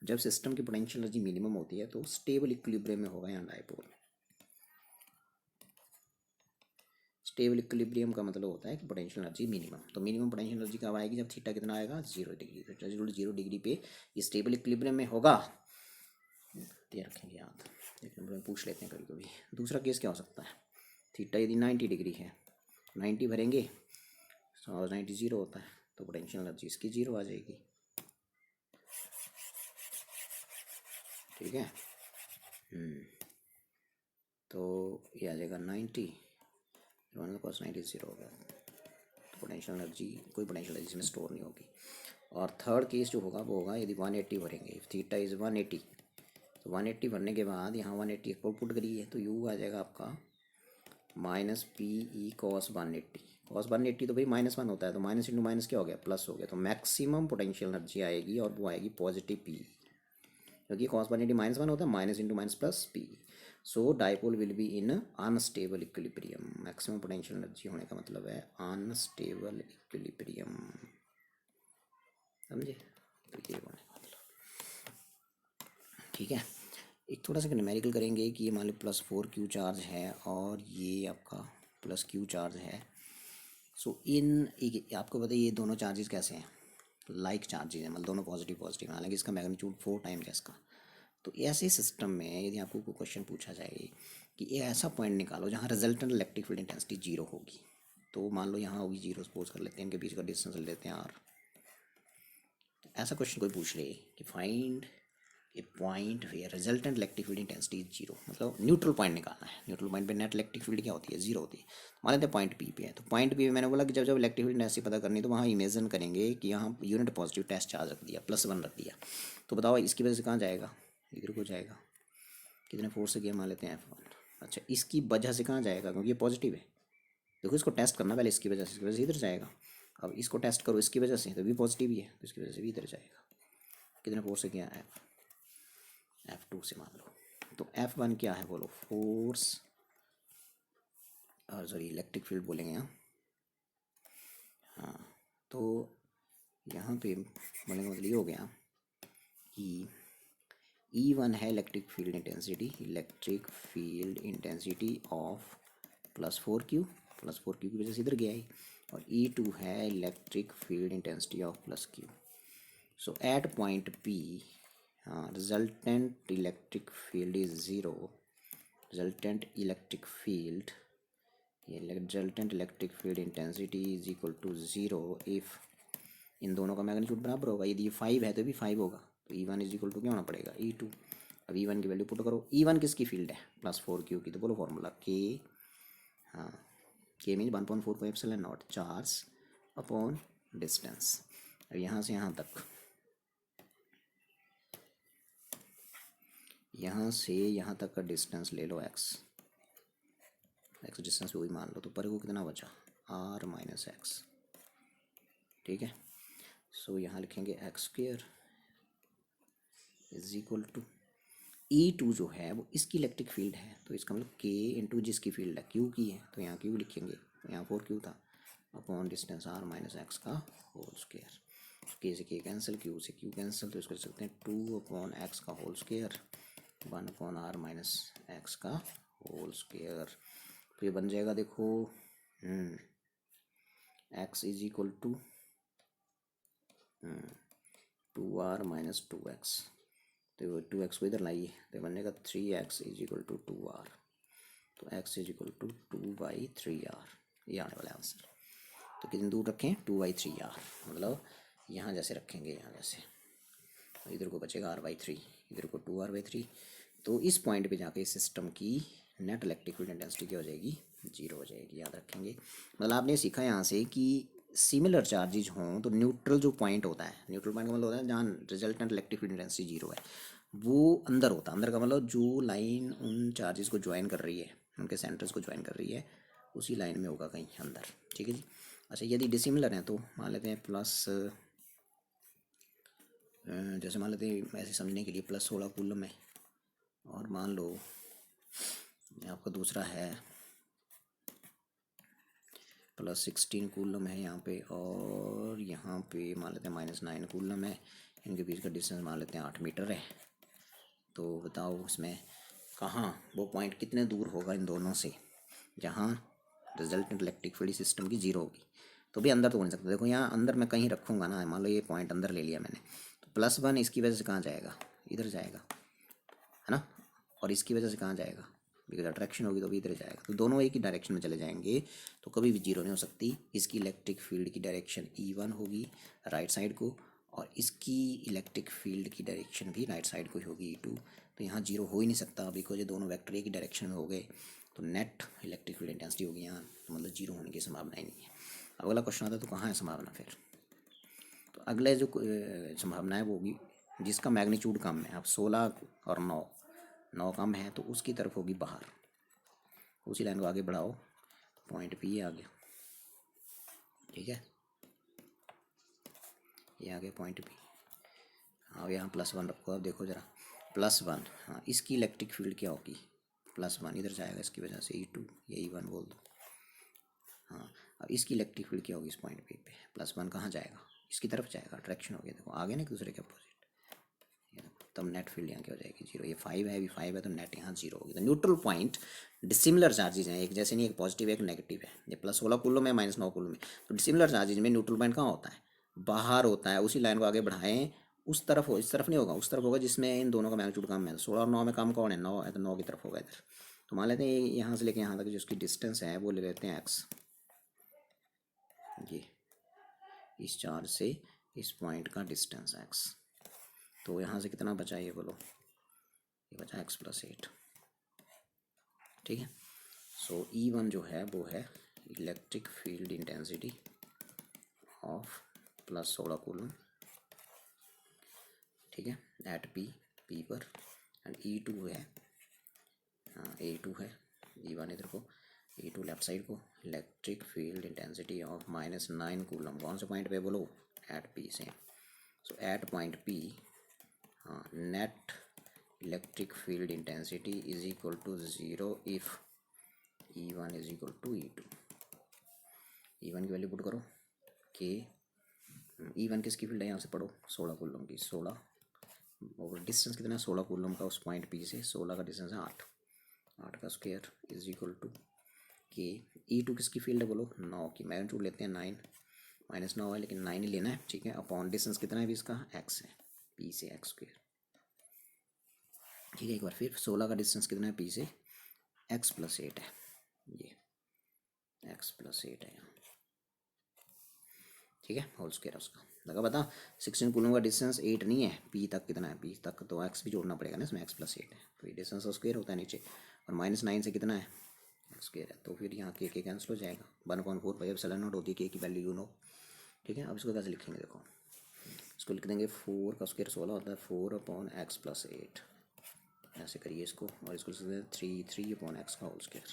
जब सिस्टम की पोटेंशियल एनर्जी मिनिमम होती है तो स्टेबल इक्विलिब्रियम में होगा यहाँ डायपोल। स्टेबल इक्विलिब्रियम का मतलब होता है कि पोटेंशियल एनर्जी मिनिमम, तो मिनिमम पोटेंशियल एनर्जी कब आएगी, जब थीटा कितना आएगा 0 डिग्री, तो 0 डिग्री पे ये स्टेबल इक्विलिब्रियम में होगा, ये रखेंगे याद, लेकिन पूछ लेते हैं कभी कभी। दूसरा केस क्या हो सकता है, थीटा यदि 90 डिग्री है, 90 भरेंगे और 90 0 होता है, तो पोटेंशियल एनर्जी इसकी 0 आ जाएगी, ठीक है। तो ये आ जाएगा 90, कॉस 90 0 हो गया, तो पोटेंशियल एनर्जी, कोई पोटेंशियल एनर्जी इसमें स्टोर नहीं होगी। और थर्ड केस जो होगा वो होगा यदि 180 भरेंगे, इफ थीटा इज़ 180, तो 180 भरने के बाद यहाँ 180 को पुट करिए, तो यू आ जाएगा आपका minus P E cos 180, cos 180 तो भाई -1 होता है, तो माइनस इंटू माइनस क्या हो गया प्लस हो गया, तो मैक्सिमम पोटेंशियल एनर्जी आएगी, और वो आएगी पॉजिटिव पी, क्योंकि कॉस 180 -1 होता है, minus into minus plus P. So dipole will be in unstable equilibrium, maximum potential energy होने का मतलब है अनस्टेबल इक्विलिब्रियम, समझे, तो ये होने का मतलब, ठीक है। एक थोड़ा सा न्यूमेरिकल करेंगे कि ये मान लो +4 Q चार्ज है और ये आपका +Q चार्ज है। सो इन एक आपको पता है ये दोनों चार्जेस कैसे हैं, लाइक चार्जेस हैं, मतलब दोनों पॉजिटिव पॉजिटिव हैं, हालांकि इसका मैग्नीट्यूड 4 टाइम्स है इसका। तो ऐसे सिस्टम में यदि आपको कोई क्वेश्चन पूछा जाए कि ये ऐसा पॉइंट निकालो जहाँ रिजल्टेंट इलेक्ट्रिक फील्ड इंटेंसिटी 0 होगी, तो मान लो यहाँ होगी 0, सपोज कर लेते हैं, इनके बीच का डिस्टेंस ले लेते हैं R। ऐसा क्वेश्चन कोई पूछ ले कि find a point where resultant electric field intensity 0, मतलब न्यूट्रल पॉइंट निकालना है। न्यूट्रल पॉइंट पे नेट इलेक्ट्रिक फील्ड क्या होती है, 0 होती है। मान लेते हैं पॉइंट पी पे है, तो पॉइंट पी पे मैंने बोला कि जब जब इलेक्ट्रिक फील्ड इंटेंसिटी पता करनी तो वहाँ इमेजिन करेंगे कि यहाँ यूनिट पॉजिटिव टेस्ट चार्ज रख दिया, +1 रख दिया, तो बताओ इसकी वजह से कहाँ जाएगा, इधर को जाएगा। कितने फोर्स से किया, मान लेते हैं F1। अच्छा, इसकी वजह से कहाँ जाएगा, क्योंकि ये पॉजिटिव है। देखो इसको टेस्ट करना पहले, इसकी वजह से, इसकी वजह से इधर जाएगा। अब इसको टेस्ट करो इसकी वजह से, तो भी पॉजिटिव ही है, तो इसकी वजह से भी इधर जाएगा। कितने फोर्स से किया, F2 से मान लो। तो F1 क्या है बोलो, फोर्स, और सॉरी इलेक्ट्रिक फील्ड बोलेंगे यहाँ। हाँ, तो यहाँ पे बोलेंगे मतलब ये हो गया कि E1 है electric field intensity of +4Q की वजह से इधर गया है, और E2 है electric field intensity of +Q। So at point P resultant electric field is 0, resultant electric field intensity is equal to 0 if इन दोनों का मैग्नीट्यूड बराबर होगा। यदि ये 5 है तो भी 5 होगा, तो E1 इज इक्वल टू क्या होना पड़ेगा, E2। अब E1 की वैल्यू पुट करो। E1 किसकी फील्ड है, +4Q की, तो बोलो फॉर्मूला K, हाँ K mean 1/4 charge upon distance. अब यहाँ से यहाँ तक, यहाँ से यहाँ तक का डिस्टेंस ले लो x डिस्टेंस वही मान लो, तो पर को कितना बचा, R - x। ठीक है, सो यहाँ लिखेंगे x² is equal to E2 जो है वो इसकी इलेक्ट्रिक फील्ड है, तो इसका मतलब K इंटू जिसकी फील्ड है Q की है, तो यहाँ Q लिखेंगे, यहाँ 4Q था, अपॉन डिस्टेंस R - x का होल स्क्वायर। K से K कैंसिल, Q से Q कैंसिल, तो इसको लिख सकते हैं 2/x का होल स्क्वायर 1/R - x का होल स्क्वायर। तो ये बन जाएगा देखो, x is equal to 2R - 2x, तो 2x को इधर लाइए, तो बनेगा 3x is equal to 2R, तो x is equal to 2/3R, ये आने वाला आंसर। तो कितनी दूर रखें, 2/3R, मतलब यहाँ जैसे रखेंगे, यहाँ जैसे, तो इधर को बचेगा R/3, इधर को 2R/3। तो इस पॉइंट पे जाके इस सिस्टम की नेट इलेक्ट्रिक फील्ड इंटेंसिटी क्या हो जाएगी, 0 हो जाएगी, याद रखेंगे। मतलब आपने सीखा यहाँ से कि सिमिलर चार्जेज हों तो न्यूट्रल जो पॉइंट होता है, न्यूट्रल पॉइंट का मतलब होता है जहाँ रिजल्टेंट इलेक्ट्रिक फील्ड इंटेंसिटी 0 है, वो अंदर होता है। अंदर का मतलब जो लाइन उन चार्जेस को ज्वाइन कर रही है, उनके सेंटर्स को ज्वाइन कर रही है, उसी लाइन में होगा कहीं अंदर। ठीक है जी। अच्छा, यदि डिसिमिलर हैं तो मान लेते हैं प्लस, जैसे मान लेते हैं ऐसे समझने के लिए +16 कूलम है, और मान लो आपका दूसरा है +16 कूलम है यहाँ पे, और यहाँ पे मान लेते हैं -9 कूलम है, इनके बीच का डिस्टेंस मान लेते हैं 8 मीटर है। तो बताओ इसमें कहाँ वो पॉइंट कितने दूर होगा इन दोनों से, जहाँ रिजल्टेंट इलेक्ट्रिक फील्ड सिस्टम की 0 होगी। तो भी अंदर तो हो नहीं सकता, देखो यहाँ अंदर मैं कहीं रखूँगा ना, मान लो ये पॉइंट अंदर ले लिया मैंने, तो +1 इसकी वजह से कहाँ जाएगा, इधर जाएगा, है ना, और इसकी वजह से कहाँ जाएगा, बिकॉज अट्रैक्शन होगी तो भी इधर जाएगा, तो दोनों एक ही डायरेक्शन में चले जाएंगे, तो कभी भी 0 नहीं हो सकती। इसकी इलेक्ट्रिक फील्ड की डायरेक्शन E1 होगी राइट साइड को, और इसकी इलेक्ट्रिक फील्ड की डायरेक्शन भी राइट साइड को ही होगी E2। तो यहाँ 0 हो ही नहीं सकता, बिकॉज ये दोनों वेक्टर एक ही डायरेक्शन में हो गए, तो नेट इलेक्ट्रिक फील्ड इंटेंसिटी होगी यहाँ, तो मतलब 0 होने की संभावना ही नहीं है। अगला क्वेश्चन आता है, तो कहाँ है संभावना फिर, तो अगले जो संभावना है वो होगी जिसका मैग्नीट्यूड कम है। अब 16 और 9 कम है, तो उसकी तरफ होगी बाहर, उसी लाइन को आगे बढ़ाओ, पॉइंट P आ गया। ठीक है, ये आ गया पॉइंट P। हाँ, यहाँ +1 रखो, अब देखो ज़रा +1, हाँ इसकी इलेक्ट्रिक फील्ड क्या होगी, +1 इधर जाएगा, इसकी वजह से E2 या E1 बोल दो। हाँ, अब इसकी इलेक्ट्रिक फील्ड क्या होगी इस पॉइंट P पे, +1 कहाँ जाएगा, इसकी तरफ जाएगा, अट्रैक्शन हो गया, देखो आ गया ना एक दूसरे के अपोजिट। तब नेट फील्ड यहाँ क्या हो जाएगी 0। ये 5 है, अभी 5 है तो नेट यहाँ 0 होगी। तो न्यूट्रल पॉइंट डिसिमिलर चार्जेज हैं, एक जैसे नहीं, एक पॉजिटिव है एक नेगेटिव है। ये +16 कूलम है -9 कूलम है, तो डिसिमिलर चार्जेज में न्यूट्रल पॉइंट कहाँ होता है, बाहर होता है। उसी लाइन को आगे बढ़ाएं, उस तरफ हो, इस तरफ नहीं होगा, उस तरफ होगा जिसमें इन दोनों का मैग्नीट्यूड कम है। 16 और 9 में कम कौन है, 9 है, तो 9 की तरफ होगा इधर। तो मान लेते हैं यहाँ से लेके यहाँ तक जो उसकी डिस्टेंस है वो ले लेते हैं x। ये इस चार्ज से इस पॉइंट का डिस्टेंस x, तो यहाँ से कितना बचा ये बोलो, ये बचा x+8। ठीक है। सो E1 जो है वो है electric field intensity of +16 coulomb, ठीक है, एट p पर। एंड E2 है, हाँ A2 है, E1 इधर को, E2 लेफ्ट साइड को, electric field intensity of -9 coulomb. कौन से पॉइंट पे बोलो, एट P से। सो एट पॉइंट P, हाँ, net electric field intensity is equal to 0 if E1 is equal to E2। E1 की वैल्यू पुट करो के, E1 किसकी फील्ड है यहाँ से पढ़ो, 16 कूलम की। 16 और डिस्टेंस कितना है 16 कूलम का उस पॉइंट P से, 16 का डिस्टेंस है 8 का स्क्वायर इज इक्वल टू के। E2 किसकी फील्ड है बोलो, 9 की। मैग्नीट्यूड लेते हैं 9, -9 है लेकिन 9 ही लेना है, ठीक है। अपॉन डिस्टेंस कितना है भी इसका, x है, P से x²। ठीक है, एक बार फिर 16 का डिस्टेंस कितना है P से, x+8 है, ये x+8 है यहाँ, ठीक है, होल स्क्वायर है उसका। लगा बता, 16 कूलम का डिस्टेंस 8 नहीं है, P तक कितना है, P तक तो x भी जोड़ना पड़ेगा ना इसमें, x+8 है, तो ये डिस्टेंस का स्क्वायर होता है नीचे, और -9 से कितना है x² है, तो फिर यहाँ के कैंसिल हो जाएगा। 1/4 होती है के की वैल्यू, यू नो। ठीक है, अब इसको कैसे लिखेंगे, देखो इसको लिख देंगे 4 का स्क्वायर 16 होता है, 4/x+8, ऐसे करिए इसको, और इसको लिख देते हैं 3/x का होल स्क्वायर।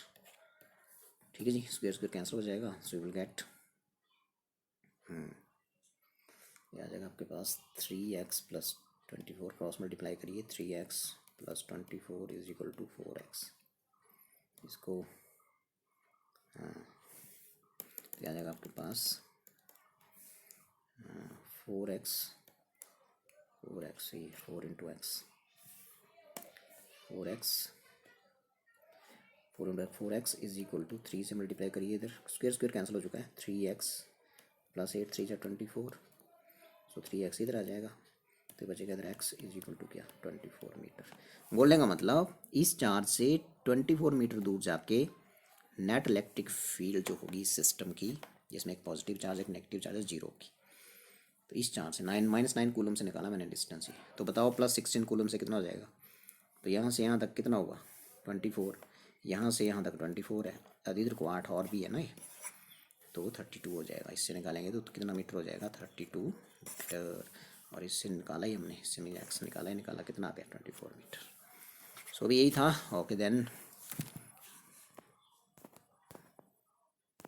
ठीक है जी, स्क्वायर कैंसिल हो जाएगा, सो विल गेट ये आ जाएगा आपके पास 3x+24, क्रॉस मल्टीप्लाई करिए, 3x+24 is equal to 4x। इसको हाँ, तो आ जाएगा आपके पास 4x, 4 × x, 4x is equal to 3 से मल्टीप्लाई करिए, इधर स्क्वायर कैंसिल हो चुका है, 3x+8, 3 × 24, सो 3x इधर आ जाएगा, तो बचेगा इधर x इज इक्वल टू क्या, 24 मीटर। बोलने का मतलब इस चार्ज से 24 मीटर दूर जाके नेट इलेक्ट्रिक फील्ड जो होगी सिस्टम की, जिसमें एक पॉजिटिव चार्ज एक नेगेटिव चार्ज है, 0 की। तो इस चार्ज से -9 कूलम से निकाला मैंने डिस्टेंस ही, तो बताओ +16 कूलम से कितना हो जाएगा। तो यहाँ से यहाँ तक कितना होगा 24, यहाँ से यहाँ तक 24 है, इधर को 8 और भी है ना ये, तो 32 हो जाएगा। इससे निकालेंगे तो कितना मीटर हो जाएगा, 32 मीटर। और इससे निकाला ही हमने, इससे एक्स निकाला कितना आ गया 24 मीटर। सो अभी यही था। Okay then